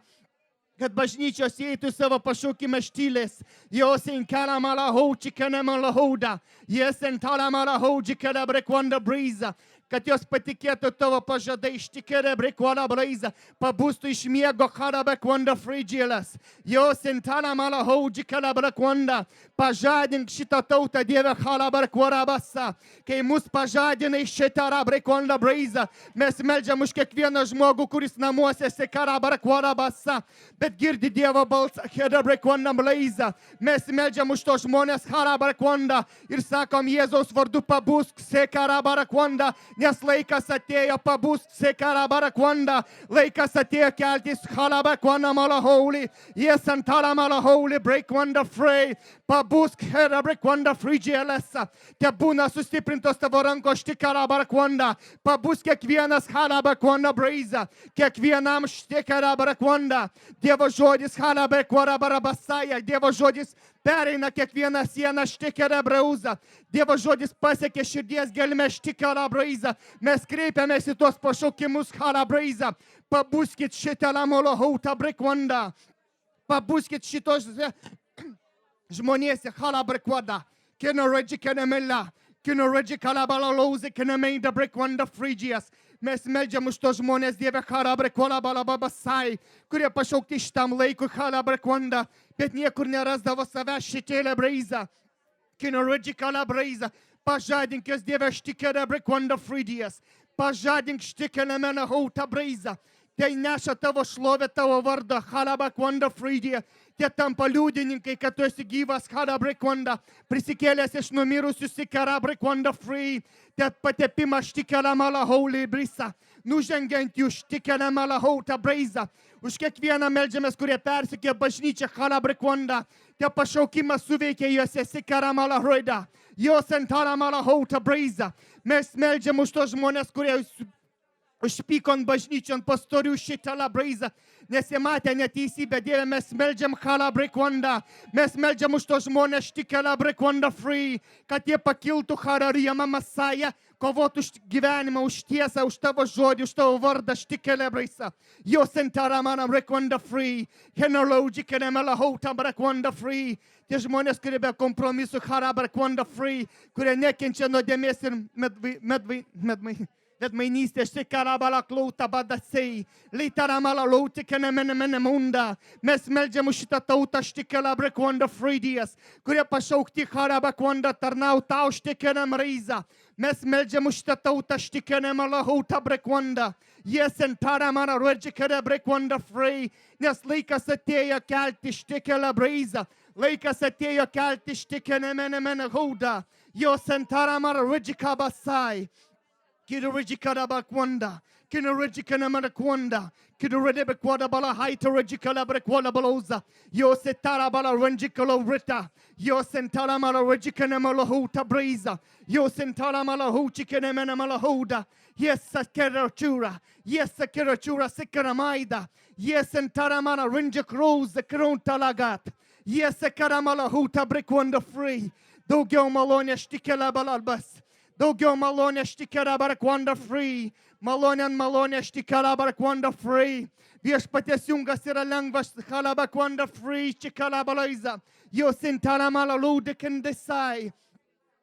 Kad bažnyčios įeitų savo pašaukimą štylės. Jos inkara Malahauči Kenemalahauda. Jes entara Malahauči Kerebrekwanda Breiza. Kad jos patikėtų tavo pažadai štikere Brekwanda Breiza. Pabūstų iš miego Harabakwanda Freidžielas. Jos entara Malahauči Kerebrekwanda. Pažadink šitą tautą, Dieve, Harabakwara Basa. Kai mus pažadinai šitą Brekwanda Breiza. Mes meldžiam už kiekvieną žmogų, kuris namuose sekara Harabakwara Basa. Bet girdi Dievo balsą Harabakwanda Breiza. Mes meldžiam už to žmonės Harabakwanda. Ir sakom Jėzaus vardu pabūsk sekara Harabakwanda. Nes laikas atėjo pabūst sekara Harabakwanda. Laikas atėjo keltis Harabakwanda Malahouli. Jie sentara Malahouli Brekwanda Frey. Pabūsk Harabakwanda Freidžielesa. Te būna sustiprintos tavo rankos štikara Harabakwanda. Pabūsk kiekvienas Harabakwanda Breiza. Kiekvienam štikara Harabakwanda. Dievo žodis Harabakwara Barabasaya. Dievo žodis pereina kiekvieną sieną štikere Breuza. Dievo žodis pasiekė širdies gelmę štikere Breiza. Mes kreipiamės į tuos pašaukimus Harabreiza. Pabūskit šitą Lamolahauta Brekwanda. Pabūskit šitos žmonėse Harabakwanda. Kino Regi Kenemela. Kino Regi Kalabalalauze Kenemeida Brekwanda Freidžias. Mes meldžiam už tos žmonės, Dieve, Harabakwara Balabasai, kurie pašaukti šitam laikui Harabakwanda, bet niekur nerasdavo savęs šitėlę Breiza. Kino Regi Kalabreiza. Pažadink jos, Dieve, štikere Brekwanda Freidžias. Pažadink štikere Menahauta Breiza. Tai neša tavo šlovę, tavo vardą Harabakwanda Freidžias. Te tampa liudininkai, kad tu esi gyvas Harabakwanda. Prisikėlęs iš numirusių Harabakwanda Frey. Te patepimą štikere Malahouli Brisa. Nužengiant jų štikere Malahauta Breiza. Už kiekvieną meldžiamės, kurie persikė bažnyčią Harabakwanda. Te pašaukimas suveikia juose sekara Malahoida. Jos entara Malahauta Breiza. Mes meldžiam už tos žmonės, kurie užpyko ant bažnyčių, ant pastorių šitą labraizą, nes jie matė neteisybę. Dieve, mes meldžiam halabrekwanda, mes meldžiam už tos žmonės štikę labrekwanda free, kad jie pakiltų hararijama Masaja, kovotų už gyvenimą, už tiesą, už tavo žodį, už tavo vardą štikę labraizą. Jo sentara manam rekwanda free, henologi kenemela hauta brekwanda free. Tie žmonės, kurie be kompromisų halabrekwanda free, kurie nekenčia nuodėmės ir Vedmainystės karabala klauta badasei, leitaramala lauti kenemene munda. Mes meldžiam už šitą tautą štikela brekwanda freidijas, kurie pašaukti harabakwanda tarnau tau štikenam reiza. Mes meldžiam už šitą tautą štikenamala hauta brekwanda. Yes, entaramana ruedžikere brekwanda frei, nes laikas atėjo kelti štikela breiza. Laikas atėjo kelti štikenemene hauda. Jos entaramana ruedžikabasai. Kidorigikarabakwanda, Kinorigikanamanakwanda, Kidorebekwada bala haita regicalabrakwada baloza, Yosetara bala rengicalo rita, Yosentaramala regicanamalahuta breza, Yosentaramalahu chicanemanamalahuda, yes, a keratura, yes, a keratura sikaramaida, yes, and taramana ringic rose, the krontalagat, yes, a karamalahuta brickwanda free, Dogyo malonia stikalabalabas. Daugiau malonės štikera barakwanda free. Malonės štikera barakwanda free. Viešpaties jungas yra lengvas halabakwanda free. Štikera balaiza. Jos intana malalūdė kendesai.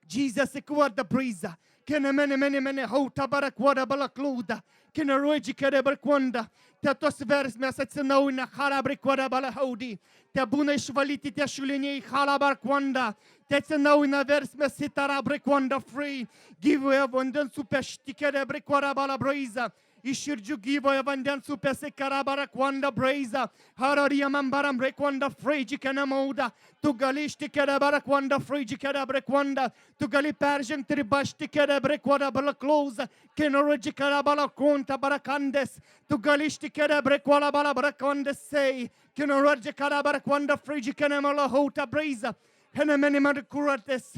Jesus ikuada briza. Kena mene hauta barakwada balakluda. Kena ruedži kere barakwanda. Te tos versmės atsinaujina halabrikwada balahaudi. Te būna išvalyti tie šuliniai halabarkwanda. Te atsinaujina versmės hitarabrikwanda free. Gyvoje vandens upė štikere brikwada balabraiza. Iš širdžių gyvoje vandens upėse karabarakwanda braiza. Harariamam baram brekwanda free jikana mauda. Tu gali štikere barakwanda free jikere brekwanda. Tu gali peržengti ribą štikere brekwada balaklauza. Kenoroji karabalakonta barakandes. Tu gali štikere brekwada balabarakandes sei. Kenoroji karabarakwanda free jikana malahota braiza. Henemeni madikurates.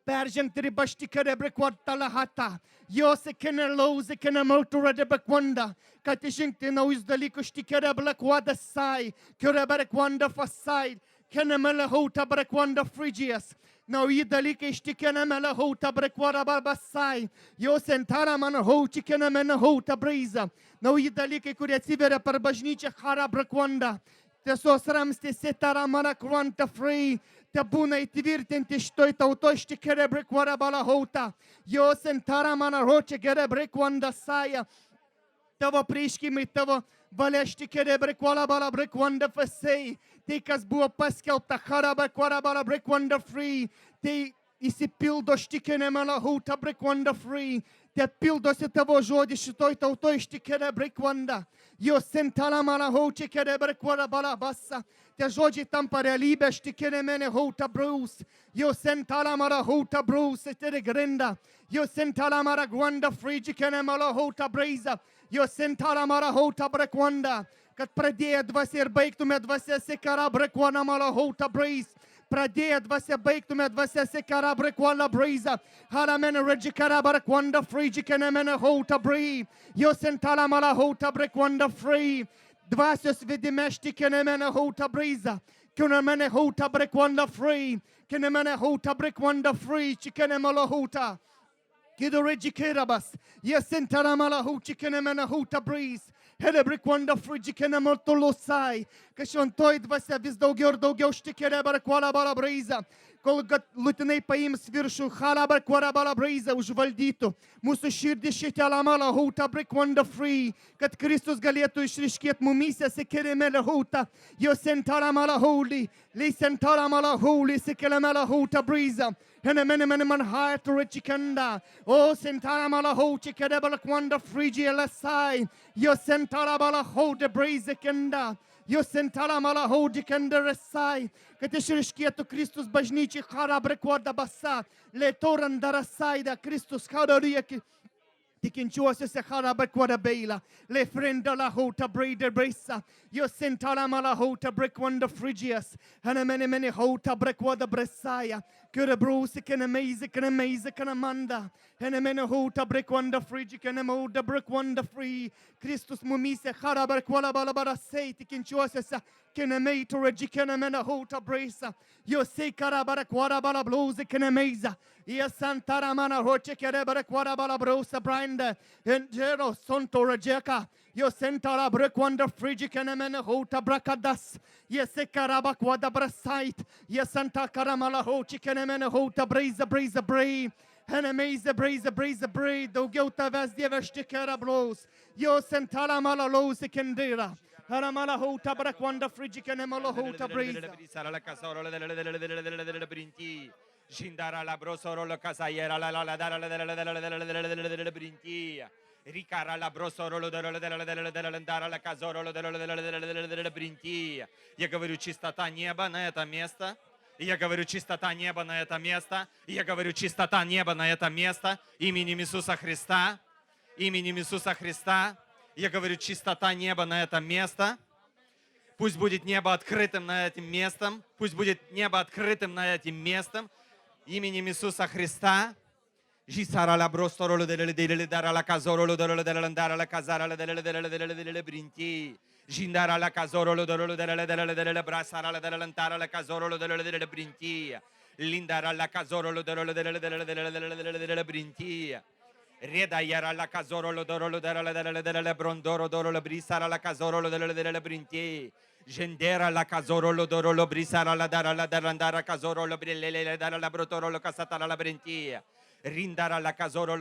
Peržengti ribą štikere brekwada talahata. Jos kene lauze kene maltura de bekwanda. Kad žengti naujus dalykus štikere blekwada sai. Kere bekwanda fasai. Kene melahota brekwanda frigijas. Nauji dalykai štikene melahota brekwada barbasai. Jos entara man hauči kene menahota braiza. Nauji dalykai, kurie atsiveria per bažnyčią hara brekwanda. Tiesos ramstė setara mana kranta free. Te būna įtvirtinti šitoj tautoj štikere brekwada balahauta. Jos entara mana ročia gere brekwanda saja. Tavo prieškimai, tavo valia štikere brekwada bala brekwanda fasei. Tai, kas buvo paskelbta hara brekwada bala brekwanda free. Tai įsipildo štikene malahauta brekwanda free. Te pildosi tavo žodį šitoj tautoj štikere brekwanda. Jos entara mana ročia gere brekwada bala basa. Te žodžiai tampa realybė, štikene mene hauta braus. Jos entara mara hauta braus, etere grenda. Jos entara mara gwanda frigikene mala hauta braiza. Jos entara mara hauta brekwanda. Kad pradėję dvasia ir baigtume dvasia sekara brekwanda mala hauta braiz. Pradėję dvasia baigtume dvasia sekara brekwanda braiza. Haramene regikara brekwanda frigikene mene hauta brai. Jos entara mara hauta brekwanda free. Dvasios vedime štikene mene hauta braiza. Kene mene hauta brekwanda free. Kene mene hauta brekwanda free. Chikene mala hauta. Kido regikerabas. Yes entara mala hauta chikene mene hauta braiz. Hele brekwanda free chikene maltolosai. Kašventoj dvasia vis daugiau ir daugiau štikene brekwada bala braiza. Kol lutinai paims viršų halabar kvarabala braiza užvaldytų. Mūsų širdį šitą lamala hauta brekwanda free. Kad Kristus galėtų išriškėti mumyse sekerimele hauta. Jo sentara mala holy. Lei sentara mala holy sekerimele hauta braiza. Hene mene man heart rechikanda. O sentara mala hauta kerebala kwanda free GLSI. Jo sentara mala hauta braiza kenda. Jos sentara mala hauta kenda resai. Kad išriškėtų Kristus bažnyčiai hara brekwada basa. Letoran darasaida Kristus hararieki. Tikinčiuosiuose hara brekwada beila. Le frenda la hauta breida bresa. Jos sentara mala hauta brekwanda frigias. Hana mene hauta brekwada bresaya. Kura brosi kana meiza kana manda. Hene mena hota brick wanda frigi kana moda brick wanda free. Kristus mumise kharabar kwala balabara seiti kinchuasa kana mei to regikana mena hota bresa. Yo se karabara kwara bala blouse kana meiza. Ia santara mana hoche kere bara kwara bala brosa branda. Entero sonto rejeka. Yo sentara brick wanda frigi kana mena hota brakadas. Yes, karaba kwada brasait. Yes, santa karamala hoche kana mena hota breza breza brei. Hene meiza breza breza brei. Do gauta vas dievashti karablos. Yo sentara mala lose kendera. Haramala hota brakwanda frigi kana mala hota breza. Jindara la brosoro la casaiera la dara la brintia. Ricara la brosoro дара la казоро бrintia. Я говорю, чистота неба на это место. Я говорю, чистота неба на это место. Я говорю, чистота неба на это место. Именем Иисуса Христа. Именем Иисуса Христа. Я говорю, чистота неба на это место. Пусть будет небо открытым на этим местом. Пусть будет небо открытым на этим местом. Именем Иисуса Христа. Jisara la brostoro delle dara la casoro dell'andare alla casara delle brinti. Jindara la casoro delle brasara dell'andare alla casoro delle brinti. Lindara la casoro delle brinti. Reda yara la casoro delle brondoro la brisara la casoro delle brinti. Gendera la casoro lo brisara la dara casoro lo brille dara la brotoro lo casatara la brinti. Риндара ла казоро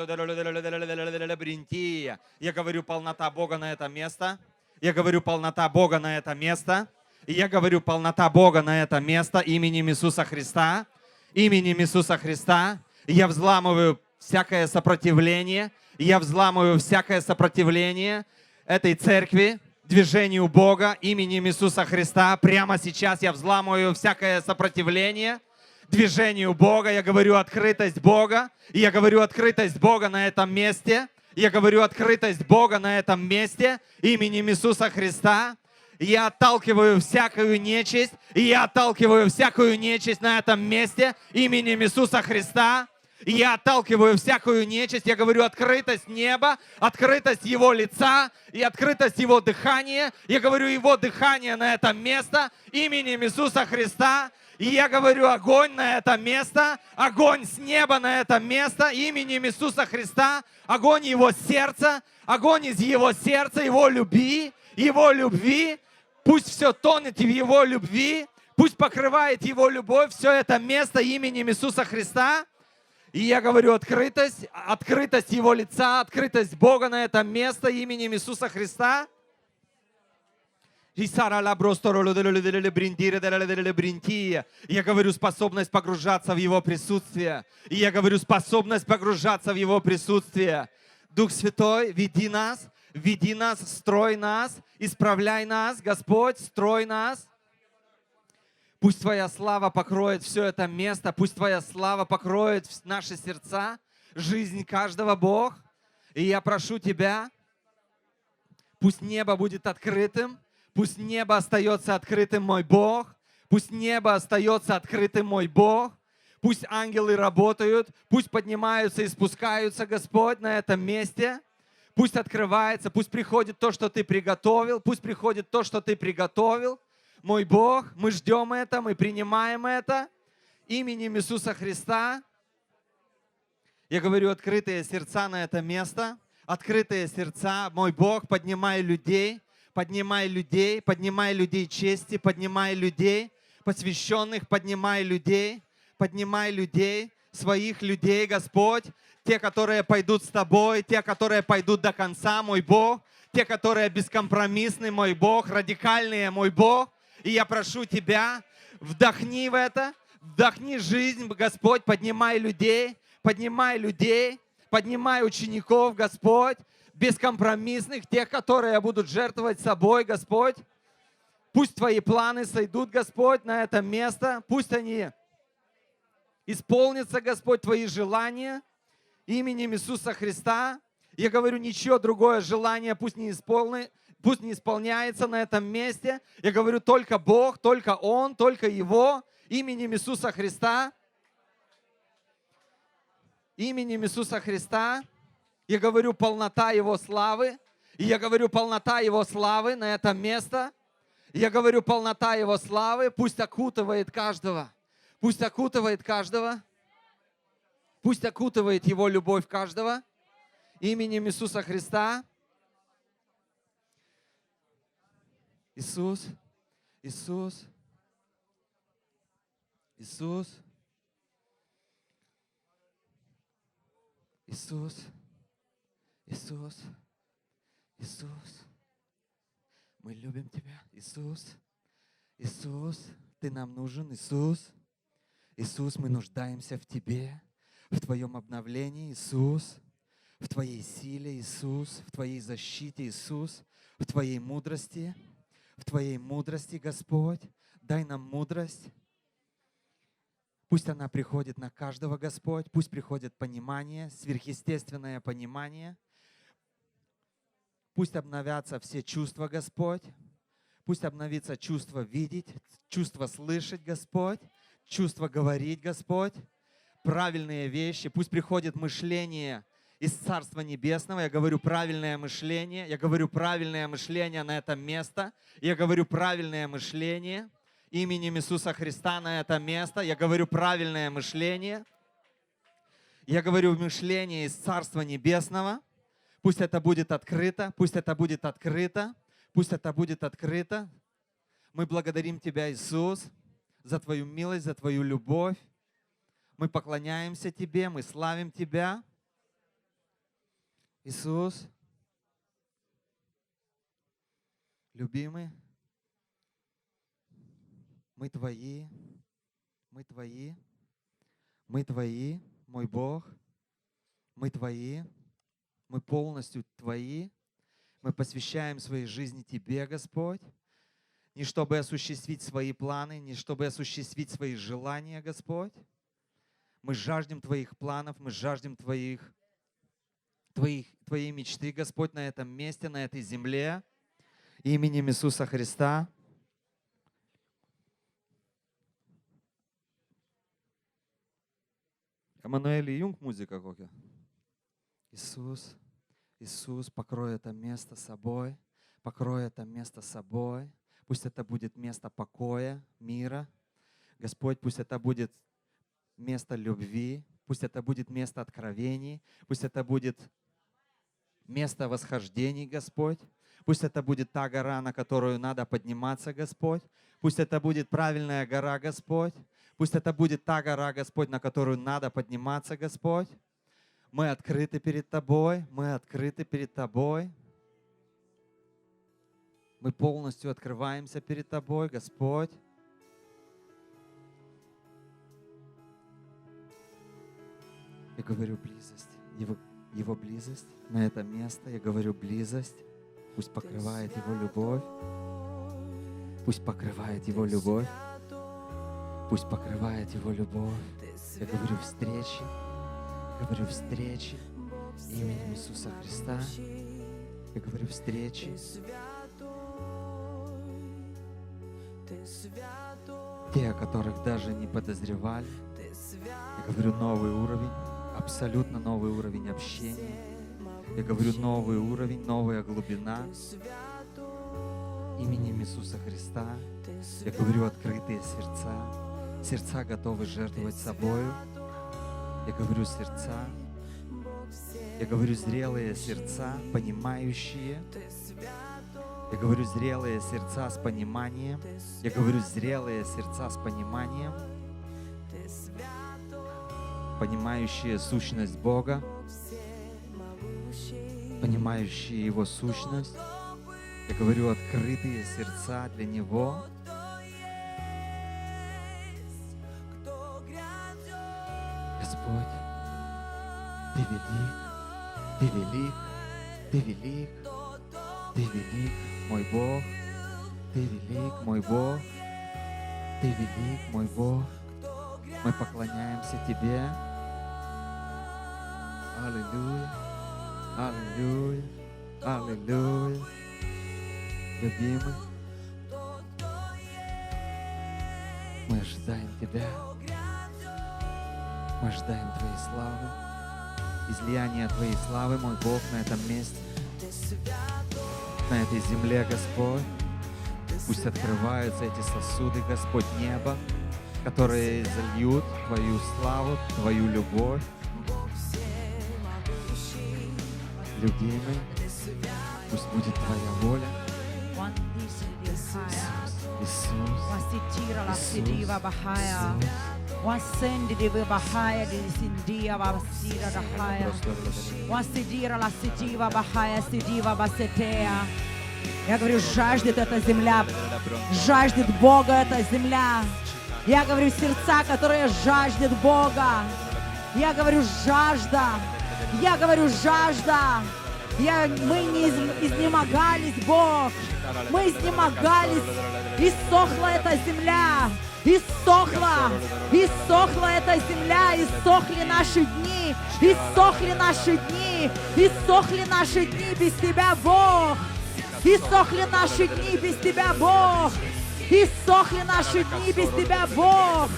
бринтия. Я говорю, полнота Бога на это место. Я говорю, полнота Бога на это место. И я говорю, полнота Бога на это место именем Иисуса Христа. Именем Иисуса Христа. Я взламываю всякое сопротивление. Я взламываю всякое сопротивление этой церкви, движению Бога именем Иисуса Христа. Прямо сейчас я взламываю всякое сопротивление движению Бога. Я говорю открытость Бога. И я говорю открытость Бога на этом месте. Я говорю открытость Бога на этом месте именем Иисуса Христа. Я отталкиваю всякую нечисть. И я отталкиваю всякую нечисть на этом месте именем Иисуса Христа. И я отталкиваю всякую нечисть. Я говорю открытость неба, открытость Его лица и открытость Его дыхания. Я говорю Его дыхание на это место именем Иисуса Христа. И я говорю огонь на это место, огонь с неба на это место именем Иисуса Христа, огонь Его сердца, огонь из Его сердца, Его любви. Пусть все тонет в Его любви, пусть покрывает Его любовь все это место именем Иисуса Христа. И я говорю открытость Его лица, открытость Бога на это место именем Иисуса Христа. Я говорю способность погружаться в Его присутствие. И я говорю способность погружаться в Его присутствие. Дух Святой, веди нас, строй нас, исправляй нас, Господь, строй нас. Пусть Твоя слава покроет все это место, пусть Твоя слава покроет наши сердца, жизнь каждого, Бог. И я прошу Тебя, пусть небо будет открытым, пусть небо остается открытым, мой Бог. Пусть небо остается открытым, мой Бог. Пусть ангелы работают, пусть поднимаются и спускаются, Господь, на этом месте. Пусть открывается, пусть приходит то, что Ты приготовил, пусть приходит то, что Ты приготовил. Мой Бог, мы ждем это, мы принимаем это. Именем Иисуса Христа. Я говорю, открытые сердца на это место. Открытые сердца, мой Бог, поднимай людей чести, поднимай людей посвященных, поднимай людей, своих людей, Господь, те, которые пойдут с Тобой, те, которые пойдут до конца, мой Бог, те, которые бескомпромиссны, мой Бог, радикальные, мой Бог. И я прошу Тебя, вдохни в это, вдохни жизнь, Господь, поднимай людей, поднимай учеников, Господь, бескомпромиссных, тех, которые будут жертвовать собой, Господь. Пусть Твои планы сойдут, Господь, на это место. Пусть они исполнятся, Господь, Твои желания именем Иисуса Христа. Я говорю, ничего другое желание пусть не исполняется на этом месте. Я говорю, только Бог, только Он, только Его именем Иисуса Христа. Именем Иисуса Христа я говорю полнота Его славы. И я говорю полнота Его славы на это место. Я говорю полнота Его славы. Пусть окутывает каждого. Пусть окутывает каждого. Пусть окутывает Его любовь каждого. Именем Иисуса Христа. Иисус. Иисус. Иисус. Иисус. Иисус. Иисус. Мы любим Тебя, Иисус. Иисус, Ты нам нужен, Иисус. Иисус, мы нуждаемся в Тебе, в Твоем обновлении, Иисус, в Твоей силе, Иисус, в Твоей защите, Иисус, в Твоей мудрости, Господь. Дай нам мудрость. Пусть она приходит на каждого, Господь. Пусть приходит понимание, сверхъестественное понимание. Пусть обновятся все чувства, Господь. Пусть обновится чувство видеть, чувство слышать, Господь, чувство говорить, Господь. Правильные вещи. Пусть приходит мышление из Царства Небесного. Я говорю правильное мышление. Я говорю правильное мышление на это место. Я говорю правильное мышление. Именем Иисуса Христа на это место. Я говорю правильное мышление. Я говорю мышление из Царства Небесного. Пусть это будет открыто, пусть это будет открыто, пусть это будет открыто. Мы благодарим Тебя, Иисус, за Твою милость, за Твою любовь. Мы поклоняемся Тебе, мы славим Тебя. Иисус, любимый, мы Твои, мы Твои, мы Твои, мой Бог, мы Твои. Мы полностью Твои. Мы посвящаем своей жизни Тебе, Господь. Не чтобы осуществить свои планы, не чтобы осуществить свои желания, Господь. Мы жаждем Твоих планов, мы жаждем Твоей мечты, Господь, на этом месте, на этой земле. Именем Иисуса Христа. Еммануель Юнг музыка какая? Иисус, Иисус, покрой это место собой, покрой это место собой. Пусть это будет место покоя, мира. Господь, пусть это будет место любви, пусть это будет место откровений, пусть это будет место восхождений, Господь. Пусть это будет та гора, на которую надо подниматься, Господь. Пусть это будет правильная гора, Господь. Пусть это будет та гора, Господь, на которую надо подниматься, Господь. Мы открыты перед Тобой, мы открыты перед Тобой. Мы полностью открываемся перед Тобой, Господь. Я говорю близость, Его близость на это место. Я говорю близость. Пусть покрывает Его любовь. Пусть покрывает Его любовь. Пусть покрывает Его любовь. Я говорю встречи. Я говорю встречи именем Иисуса Христа. Я говорю встречи. Те, о которых даже не подозревали. Я говорю новый уровень, абсолютно новый уровень общения. Я говорю новый уровень, новая глубина. Именем Иисуса Христа. Я говорю открытые сердца. Сердца готовы жертвовать собою. Я говорю сердца. Я говорю зрелые сердца, понимающие. Я говорю зрелые сердца с пониманием. Я говорю зрелые сердца с пониманием. Понимающие сущность Бога. Понимающие Его сущность. Я говорю открытые сердца для Него. Господь, Ты велик, Ты велик, Ты велик, Ты велик, мой Бог, Ты велик, мой Бог, Ты велик, мой Бог. Мы поклоняемся Тебе. Аллилуйя, аллилуйя, аллилуйя. Любимый, мы ожидаем Тебя. Мы ожидаем Твоей славы. излияние Твоей славы, мой Бог, на этом месте, на этой земле, Господь. Пусть открываются эти сосуды, Господь, неба, которые зальют Твою славу, Твою любовь. Любимый, пусть будет Твоя воля. Иисус, Wasitira la Иисус, sidiva bahaya. Wasendi de bahaya de sindia basira da haya. Wasidira la sidiva bahaya sidiva basetea. Я говорю, жаждет эта земля, жаждет Бога эта земля. Я говорю, сердца, которые жаждет Бога. Я говорю, жажда. Я говорю, жажда. Мы не изнемогались, Бог. Мы изнемогались. Иссохла эта земля. Иссохла. Иссохла эта земля. Иссохли наши дни. Иссохли наши дни. Иссохли наши дни без Тебя, Бог. Иссохли наши дни без Тебя, Бог. Иссохли наши дни без Тебя, Бог.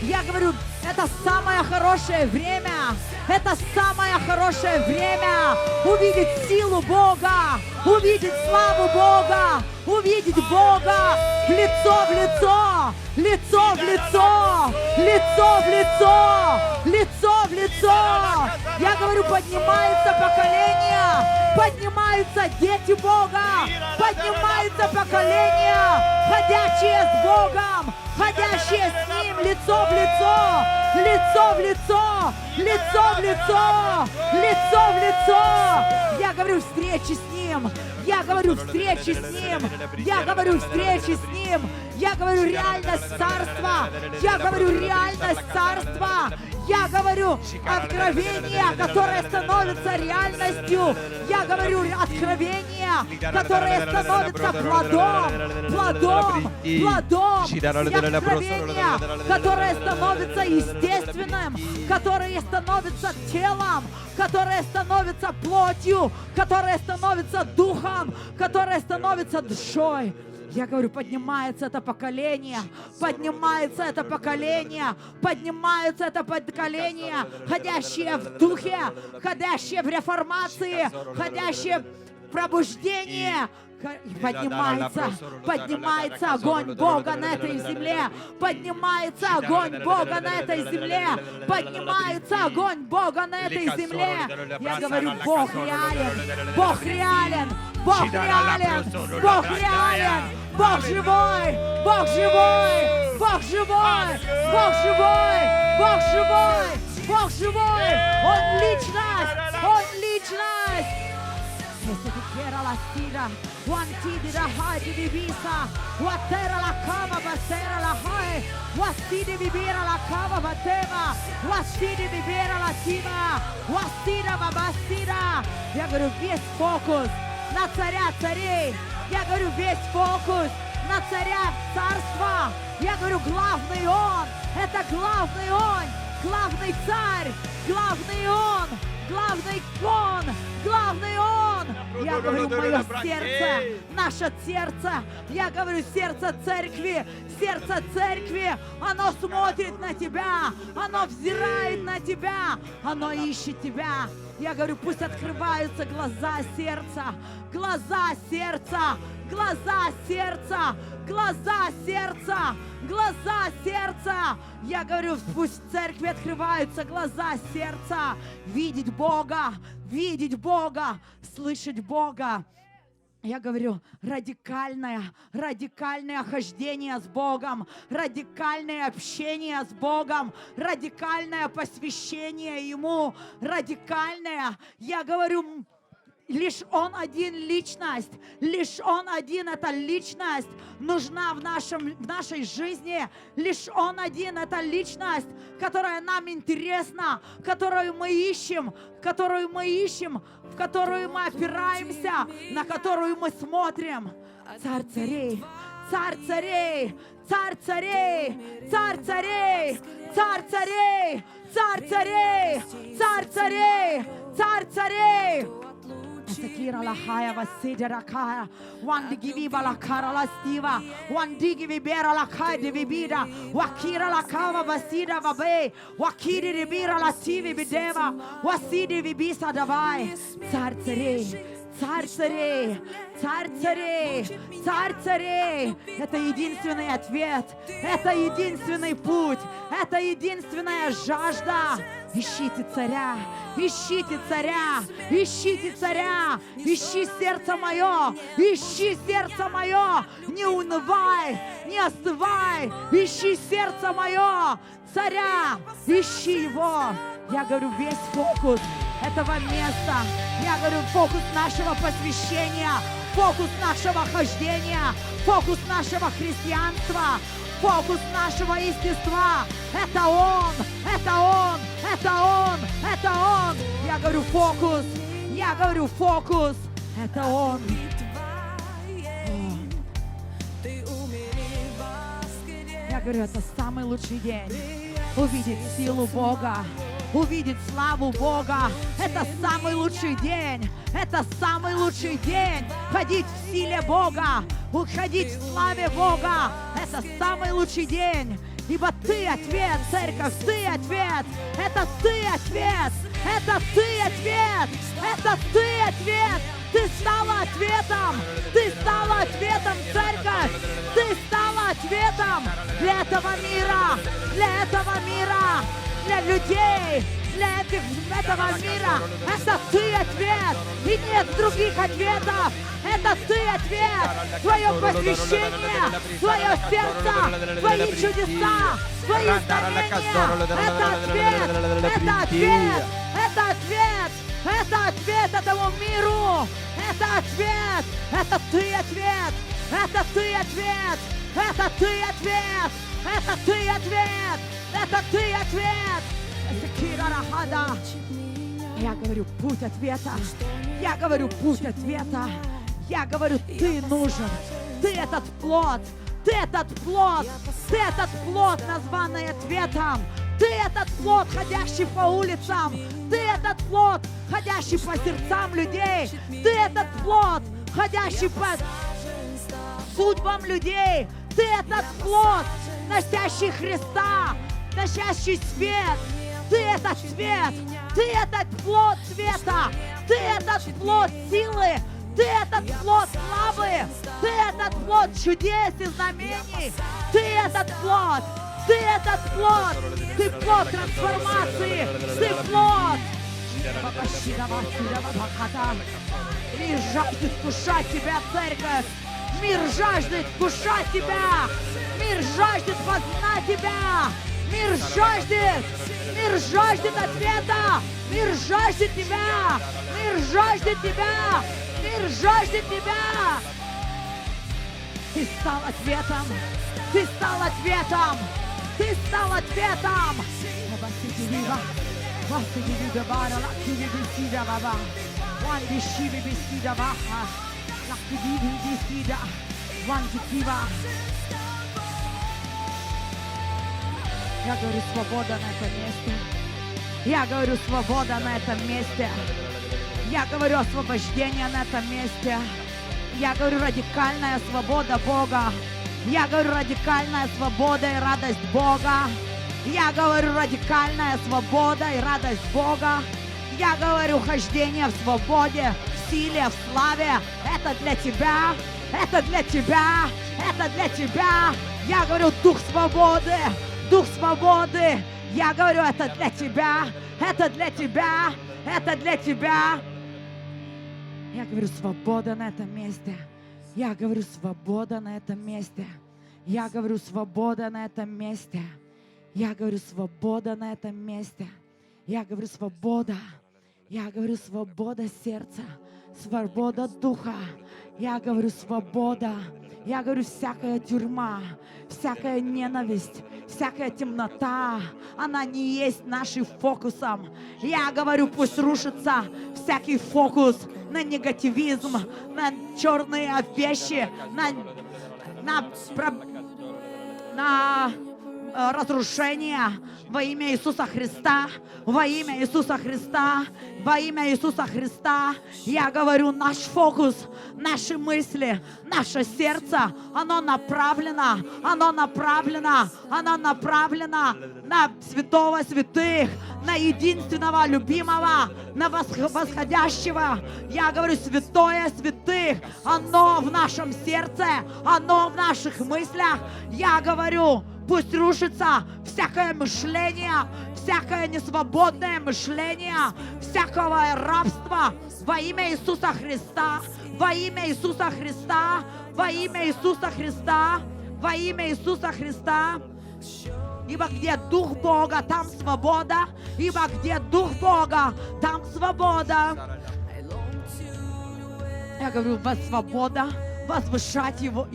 Я говорю, это самое хорошее время. Это самое хорошее время увидеть силу Бога, увидеть славу Бога, увидеть Бога лицо в лицо, лицо в лицо, лицо в лицо, лицо в лицо. Я говорю, поднимается поколение, поднимаются дети Бога, поднимаются поколения, ходящие с Богом, ходящие с Ним лицо в лицо, лицо в лицо, лицо в лицо, лицо в лицо. Я говорю, встречи с Ним. Я говорю, встречи с Ним. Я говорю, встречи с Ним. Я говорю, реальность царства. Я говорю, реальность царства. Я говорю, откровение, которое становится реальностью. Я говорю, откровение, которое становится плодом, плодом, плодом. Откровение, которое становится естественным, которое становится телом, которое становится плотью, которое становится духом, которое становится душой. Я говорю, поднимается это поколение, поднимается это поколение, поднимается это поколение, ходящее в духе, ходящее в реформации, ходящее в пробуждении. Поднимается огонь Бога на этой земле, поднимается огонь Бога на этой земле, поднимается огонь Бога на этой земле. Я говорю, Бог реален, Бог реален, Бог реален, Бог реален, Бог живой, Бог живой, Бог живой, Бог живой, Бог живой, Бог живой, Он личность, Он личность. La stira, quanti da haji di visa, watera la cava, basera la hae, wastidi vivera la cava, batema, wastidi vivera la tima, wastida babastida. Я говорю, весь фокус на царя царей. Я говорю, весь фокус на царя царства. Я говорю, главный Он, это главный Он, главный царь, главный Он. Главный Он, главный Он. Я говорю, мое сердце, наше сердце, я говорю, сердце церкви, оно смотрит на Тебя, оно взирает на Тебя, оно ищет Тебя. Я говорю, пусть открываются глаза сердца, глаза сердца, глаза сердца, глаза сердца, глаза сердца. Я говорю, пусть в церкви открываются глаза сердца, видеть Бога, слышать Бога. Я говорю, радикальное хождение с Богом, радикальное общение с Богом, радикальное посвящение Ему, радикальное. Я говорю, лишь Он один личность, лишь Он один эта личность нужна в нашей жизни, лишь Он один эта личность, которая нам интересна, которую мы ищем, в которую мы опираемся, на которую мы смотрим. Царь царей, царь царей, царь царей, царь царей, царь царей, царь царей, царь царей, царь царей. Sakira la haya vasida rakaya. Wandi giviba la cara la stiva. Wandi givibera la kai de vibida. Wakira la kava vasida vabe. Wakiri ribira la tivi bideva. Wasidi vibisa davai. Царь царей, царь царей, царь царей, царь царей. Это единственный ответ, это единственный путь, это единственная жажда. Ищите царя, ищите царя, ищите царя, ищи сердце мое, ищи сердце мое, не унывай, не остывай, ищи сердце мое, царя, ищи его. Я говорю, весь фокус этого места, я говорю, фокус нашего посвящения, фокус нашего хождения, фокус нашего христианства, фокус нашего естества. Это Он, это Он, это Он, это Он. Я говорю, фокус, я говорю, фокус, это Он. Я говорю, это самый лучший день. Увидеть силу Бога, увидеть славу Бога. Это самый лучший день. Это самый лучший день. Ходить в силе Бога, уходить в славе Бога. Это самый лучший день. Ибо Ты ответ, церковь, Ты ответ. Это Ты ответ. Это Ты ответ. Это Ты ответ. Ты стала ответом. Ты стала ответом, церковь. Ты стала ответом для этого мира. Для этого мира. Для людей, для этого мира. Это Ты ответ, и нет других ответов. Это Ты ответ, Твое посвящение, Твое сердце, Твои чудеса, Твои знамения. Это ответ, это ответ, это ответ, это ответ этому миру. Это ответ, это Ты ответ, это Ты ответ, это Ты ответ, это Ты ответ. Это Ты ответ! Я говорю, путь ответа. Я говорю, путь ответа. Я говорю, Ты нужен. Ты этот плод. Ты этот плод. Ты этот плод, названный ответом. Ты этот плод, ходящий по улицам. Ты этот плод, ходящий по сердцам людей. Ты этот плод, ходящий по судьбам людей. Ты этот плод, носящий Христа. Носящий свет, Ты этот свет, Ты этот плод света, Ты этот плод силы, Ты этот плод славы, Ты этот плод чудес и знамений, Ты этот плод, Ты плод трансформации, Ты плод. Мир жаждет вкушать Тебя, церковь, мир жаждет вкушать Тебя, мир жаждет познать Тебя. Мир жаждет ответа, мир жаждет Тебя, мир жаждет Тебя, мир жаждет Тебя. Ты стал ответом, Ты стал ответом, Ты стал ответом. Я говорю, свобода на этом месте. Я говорю, свобода на этом месте. Я говорю, освобождение на этом месте. Я говорю, радикальная свобода Бога. Я говорю, радикальная свобода и радость Бога. Я говорю, радикальная свобода и радость Бога. Я говорю, хождение в свободе, в силе, в славе. Это для тебя, это для тебя, это для тебя. Я говорю, дух свободы. Дух свободы, я говорю, это для тебя, это для тебя, это для тебя. Я говорю, свобода на этом месте. Я говорю, свобода на этом месте. Я говорю, свобода на этом месте. Я говорю, свобода на этом месте. Я говорю, свобода. Я говорю, свобода сердца, свобода духа. Я говорю, свобода. Я говорю, всякая тюрьма, всякая ненависть, всякая темнота, она не есть нашим фокусом. Я говорю, пусть рушится всякий фокус на негативизм, на черные вещи, на разрушения во имя Иисуса Христа, во имя Иисуса Христа, во имя Иисуса Христа. Я говорю, наш фокус, наши мысли, наше сердце, оно направлено на святого святых, на единственного любимого, на восходящего. Я говорю, святое святых, оно в нашем сердце, оно в наших мыслях. Я говорю, пусть рушится всякое мышление, всякое несвободное мышление, всякого рабства во имя Иисуса Христа, во имя Иисуса Христа, во имя Иисуса Христа, во имя Иисуса Христа. Ибо где Дух Бога, там свобода. Ибо где Дух Бога, там свобода. Я говорю, свобода, возвышать Его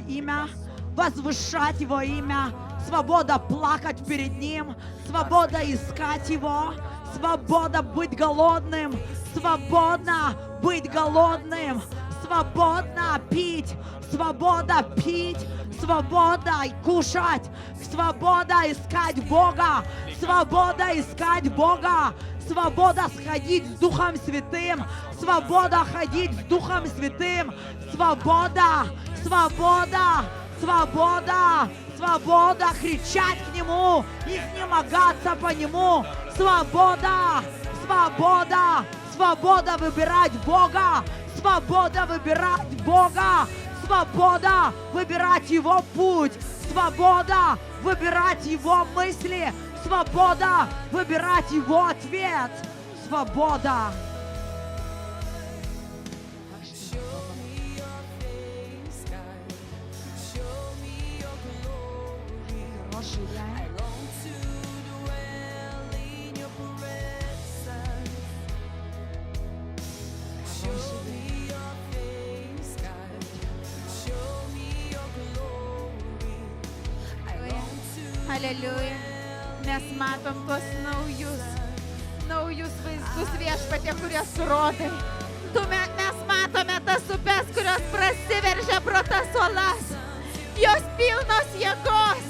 имя, возвышать Его имя. Свобода плакать перед Ним, свобода искать Его, свобода быть голодным, свободно быть голодным, свободно пить, свобода пить, свобода кушать, свобода искать Бога, свобода искать Бога, свобода сходить с Духом Святым, свобода ходить с Духом Святым, свобода, свобода, свобода, свобода кричать к Нему, изнемогаться по Нему, свобода, свобода, свобода выбирать Бога, свобода выбирать Бога, свобода выбирать Его путь, свобода выбирать Его мысли, свобода выбирать Его ответ, свобода. Алелюja. Mes matom tuos naujus vaizdus Viešpatie, kurias surodai. Mes matome tas upes, kurios prasiveržia pro tas uolas. Jos pilnos jėgos.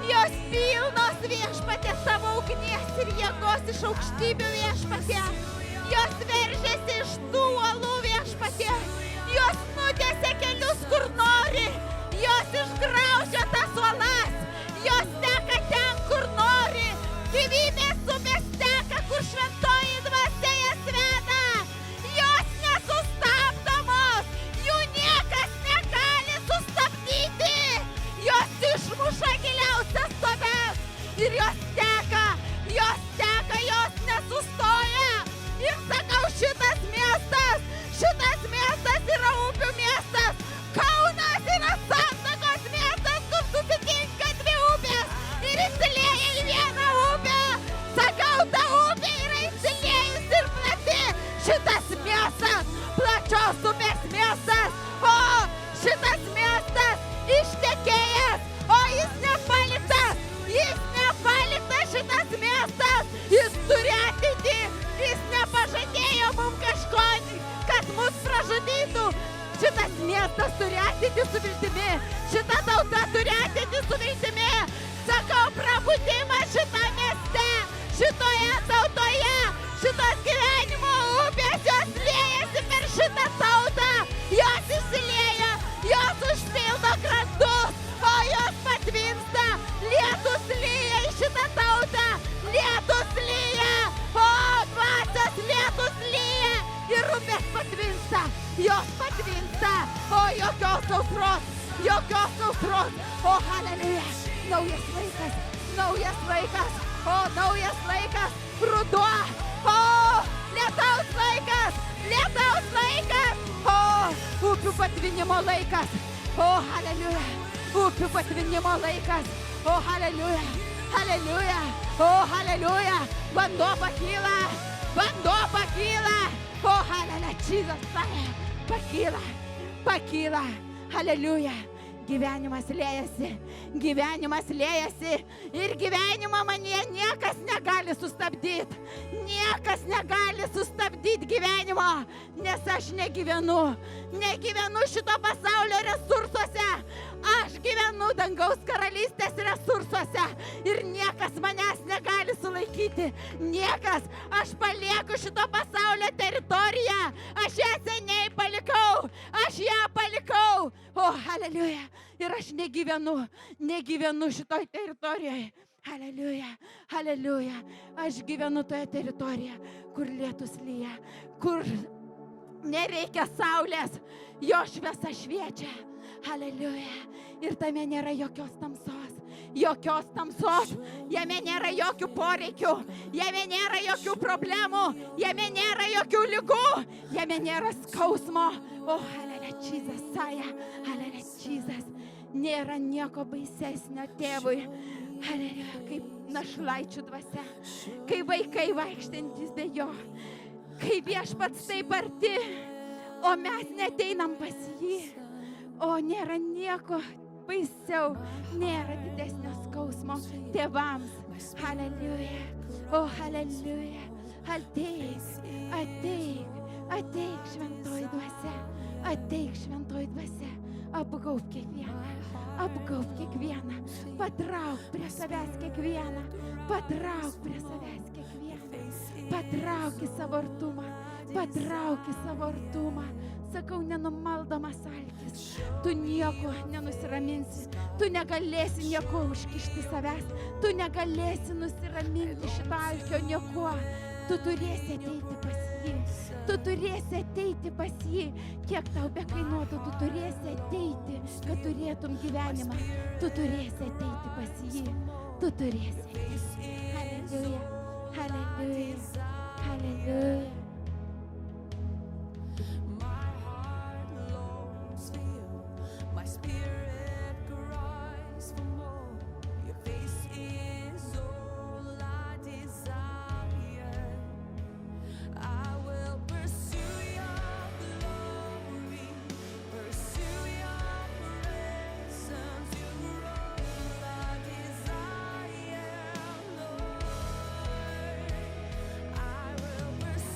Jos pilnos Viešpatie savo ugnies ir jėgos iš aukštybių Viešpatie. Jos veržiasi iš tų uolų Viešpatie. Jos nutiesia kelius, kur nori. Jos išgraužia tas uolas. Jos teka ten, kur nori. Gyvybės upės teka, kur šventoji dvasia jas veda. Jos nesustabdomos. Jų niekas negali sustabdyti. Jos išmuša giliausias duobes. Ir jos teka, jos nesustoja. Ir sakau, šitas miestas yra upių miestas. Kaunas yra santakos miestas, kur susitinka dvi upės ir įsilieja į vieną upę. Sakau, ta upė yra įsiliejus ir plati. Šitas miestas, plačios upės miestas. O šitas miestas ištekėjęs, o jis nepaliktas. Jis nepaliktas šitas miestas. Jis turi ateitį. Jis nepažadėjo mums kažko, kad mus pražudytų. Šitas miestas turi ateitį su viltimi. Šita tauta turi ateitį su viltimi. Sakau, prabudimas šitą mieste, šitoje tautoje, šitos gyvenimo upės, jos liejasi per šitą tautą. Jos įsilieja, jos užpildo krantus, o jos patvinsta. Lietus lyja į šitą tautą. Lietus lyja, o dvasios lietus lyja. Ir upės patvinsta. Jos patvinsta, o jokios sausros, o halleluja, naujas laikas, ruduo, o lietaus laikas, o upių patvinimo laikas, o halleluja, upių patvinimo laikas, o halleluja, o halleluja, vanduo pakyla, o halleluja, Jesus, pakyla, halleluja. Gyvenimas liejasi, gyvenimas liejasi ir gyvenimą manyje niekas negali sustabdyti. Niekas negali sustabdyti gyvenimo, nes aš negyvenu šito pasaulio resursuose. Aš gyvenu dangaus karalystės resursuose ir niekas manęs negali sulaikyti. Niekas. Aš palieku šito pasaulio teritoriją. Aš ją seniai palikau. Aš ją palikau. O, haleliuja. Ir aš negyvenu šitoj teritorijoje. Haleliuja, haleliuja. Aš gyvenu toje teritorijoje, kur lietus lyja, kur nereikia saulės, jo šviesa šviečia. Haleliuja. Ir tame nėra jokios tamsos. Jame nėra jokių poreikių, jame nėra jokių problemų, jame nėra jokių ligų, jame nėra skausmo. O, halelė, Čizas, Saja, halelė, Čizas. Nėra nieko baisesnio tėvui. Halelė, kaip našlaičių dvasia, kai vaikai vaikštantis be jo, kai Viešpats taip arti, o mes neteinam pas jį. O nėra nieko baisiau, nėra didesnio skausmo tėvams. Haleliuja, o haleliuja. Ateik šventoji dvasia, ateik šventoji dvasia. Apgaub kiekvieną, patrauk prie savęs kiekvieną, patrauk į savo artumą. Sakau, nenumaldomas alkis, tu nieko nenusiraminsi, tu negalėsi nieko užkišti savęs, tu negalėsi nusiraminti šito alkio niekuo, tu turėsi ateiti pas jį, kiek tau bekainuotų, tu turėsi ateiti, kad turėtum gyvenimą, tu turėsi ateiti pas jį, tu turėsi ateiti. Haleliuja, haleliuja, haleliuja.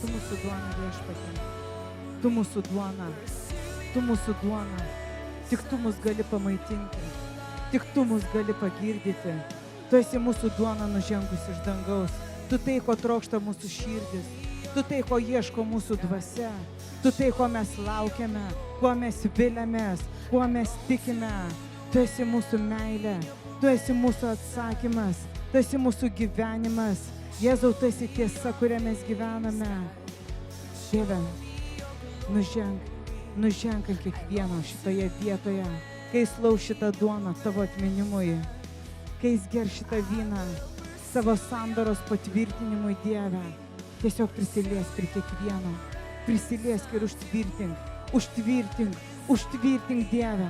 Tu mūsų duona, Viešpatie, tu mūsų duona, tik tu mus gali pamaitinti, tik tu mus gali pagirdyti, tu esi mūsų duona nužengus iš dangaus, tu tai, ko trokšta mūsų širdis, tu tai, ko ieško mūsų dvasia, tu tai, ko mes laukiame, kuo mes viliamės, kuo mes tikime, tu esi mūsų meilė, tu esi mūsų atsakymas, tu esi mūsų gyvenimas. Jėzau, tu esi tiesa, kurią mes gyvename. Dieve, nuženk ant kiekvieno šitoje vietoje, kai jis laus šitą duoną tavo atminimui, kai jis ger šitą vyną savo sandoros patvirtinimui, Dieve. Tiesiog prisiliesk prie kiekvieno, prisiliesk ir užtvirtink, Dieve,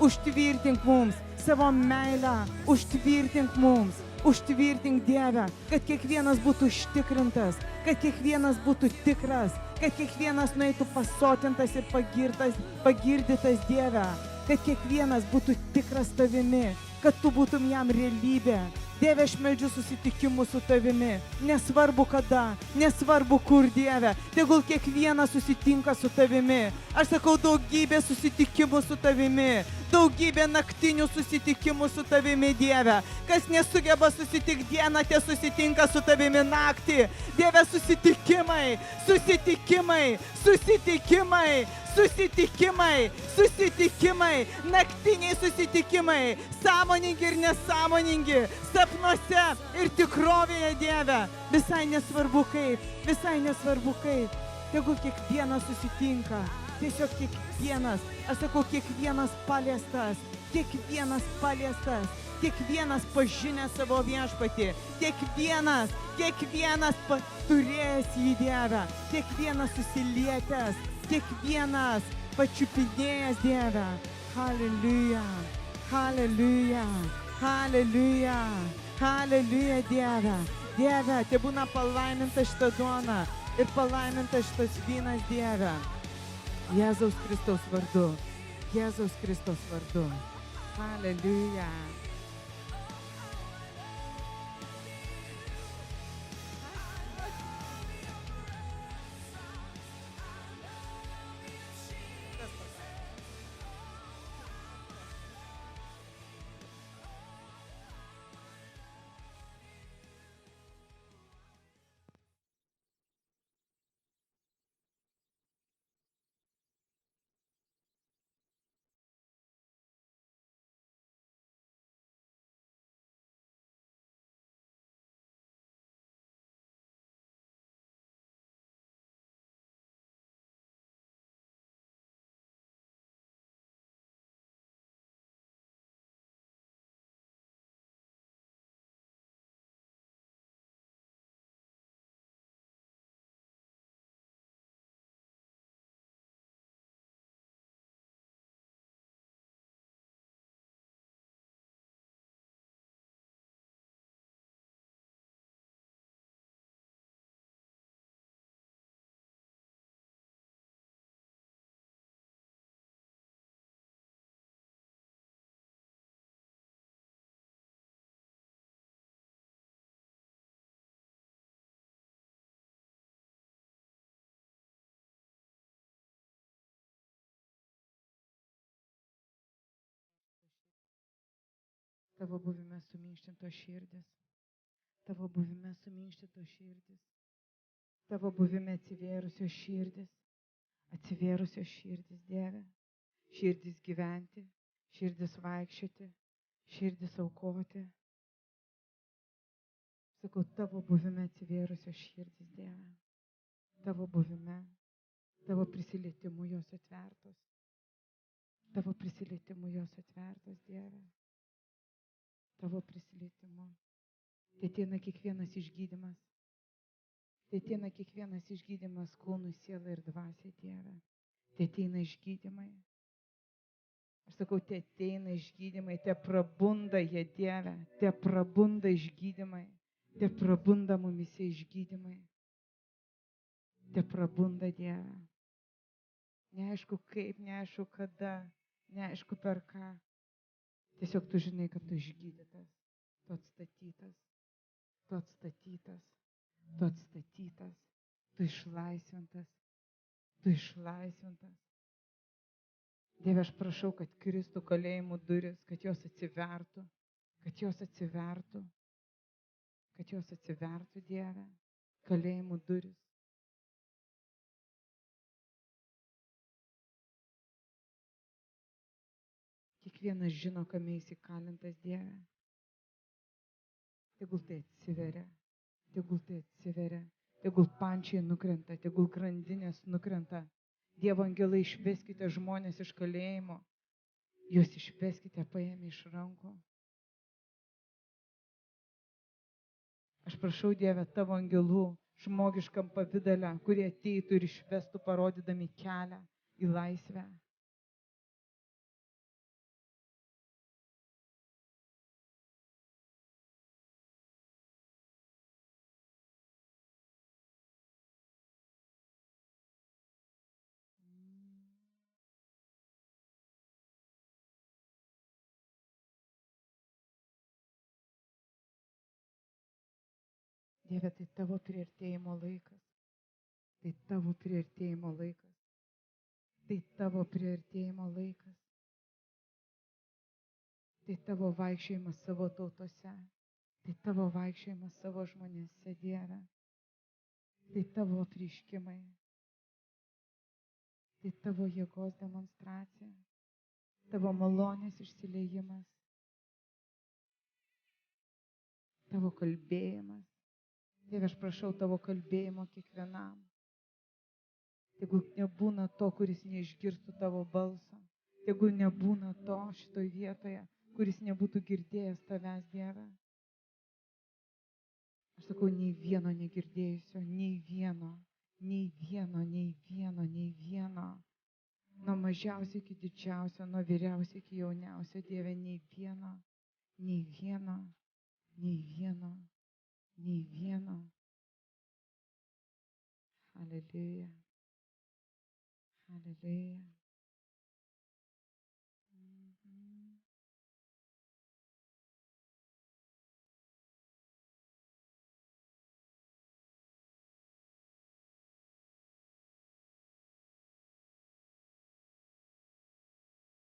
užtvirtink mums savo meilę, užtvirtink mums. Užtvirtink, Dieve, kad kiekvienas būtų užtikrintas, kad kiekvienas būtų tikras, kad kiekvienas nueitų pasotintas ir pagirdytas, Dieve, kad kiekvienas būtų tikras tavimi, kad tu būtum jam realybė. Dieve, aš meldžiu susitikimų su tavimi, nesvarbu kada, nesvarbu kur, Dieve, tegul kiekvienas susitinka su tavimi. Aš sakau, daugybė susitikimų su tavimi, daugybė naktinių susitikimų su tavimi, Dieve. Kas nesugeba susitikti dieną, tie susitinka su tavimi naktį. Dieve, susitikimai, naktiniai susitikimai, sąmoningi ir nesąmoningi, sapnuose ir tikrovėje, Dieve. Visai nesvarbu kaip, tegul kiekvienas susitinka, tiesiog kiekvienas, aš sakau, kiekvienas paliestas, kiekvienas pažinęs savo Viešpatį, kiekvienas turėjęs jį, Dieve, kiekvienas susilietęs, kiekvienas pačiupinėjęs, Dieve. Haleliuja, haleliuja, haleliuja, haleliuja, Dieve. Dieve, te būna palaiminta šita duona ir palaiminta šitas vynas, Dieve. Jėzaus Kristaus vardu. Jėzaus Kristaus vardu. Haleliuja. Tavo buvime suminkštintos širdis. Tavo buvime suminkštintos širdis. Tavo buvime atsivėrusios širdis. Atsivėrusios širdis, Dieve. Širdis gyventi, širdis vaikščioti, širdis aukoti. Sakau, tavo buvime atsivėrusios širdis, Dieve. Tavo buvime, tavo prisilietimu jos atvertos. Tavo prisilietimu jos atvertos, Dieve. Tavo prisilietimu. Tai ateina kiekvienas išgydymas. Tai ateina kiekvienas išgydymas kūnui, sielai ir dvasiai, Dieve. Tai ateina išgydymai. Aš sakau, tai ateina išgydymai, te prabunda jie, Dieve. Te prabunda išgydymai. Te prabunda mumise išgydymai. Te prabunda, Dieve. Neaišku kaip, neaišku kada, neaišku per ką. Tiesiog tu žinai, kad tu išgydytas, tu atstatytas, tu atstatytas, tu atstatytas, tu išlaisvintas, tu išlaisvintas. Dieve, aš prašau, kad kristų kalėjimų duris, kad jos atsivertų, kad jos atsivertų, kad jos atsivertų, Dieve, kalėjimų duris. Kiekvienas žino, kame įsikalintas, Dieve. Tegul tai atsiveria, tegul tai atsiveria, tegul pančiai nukrenta, tegul grandinės nukrenta. Dievo angelai, išveskite žmonės iš kalėjimo, juos išveskite paėmę iš rankų. Aš prašau, Dieve, tavo angelų žmogiškam pavidale, kurie ateitų ir išvestų, parodydami kelią į laisvę. Dieve, tai tavo priartėjimo laikas. Tai tavo priartėjimo laikas. Tai tavo priartėjimo laikas. Tai tavo vaikščiojimas savo tautose. Tai tavo vaikščiojimas savo žmonėse, Dieve. Tai tavo apreiškimai. Tai tavo jėgos demonstracija. Tavo malonės išsiliejimas. Tavo kalbėjimas. Dieve, aš prašau tavo kalbėjimo kiekvienam. Tegul nebūna to, kuris neišgirstų tavo balso. Tegul nebūna to šitoj vietoje, kuris nebūtų girdėjęs tavęs, Dieve. Aš sakau, nei vieno negirdėjusio, nei vieno, nei vieno, nei vieno, nei vieno. Nuo mažiausio iki didžiausio, nuo vyriausio iki jauniausio, Dieve, nei vieno, nei vieno, nei vieno. Nei vieno. Halleluja. Halleluja.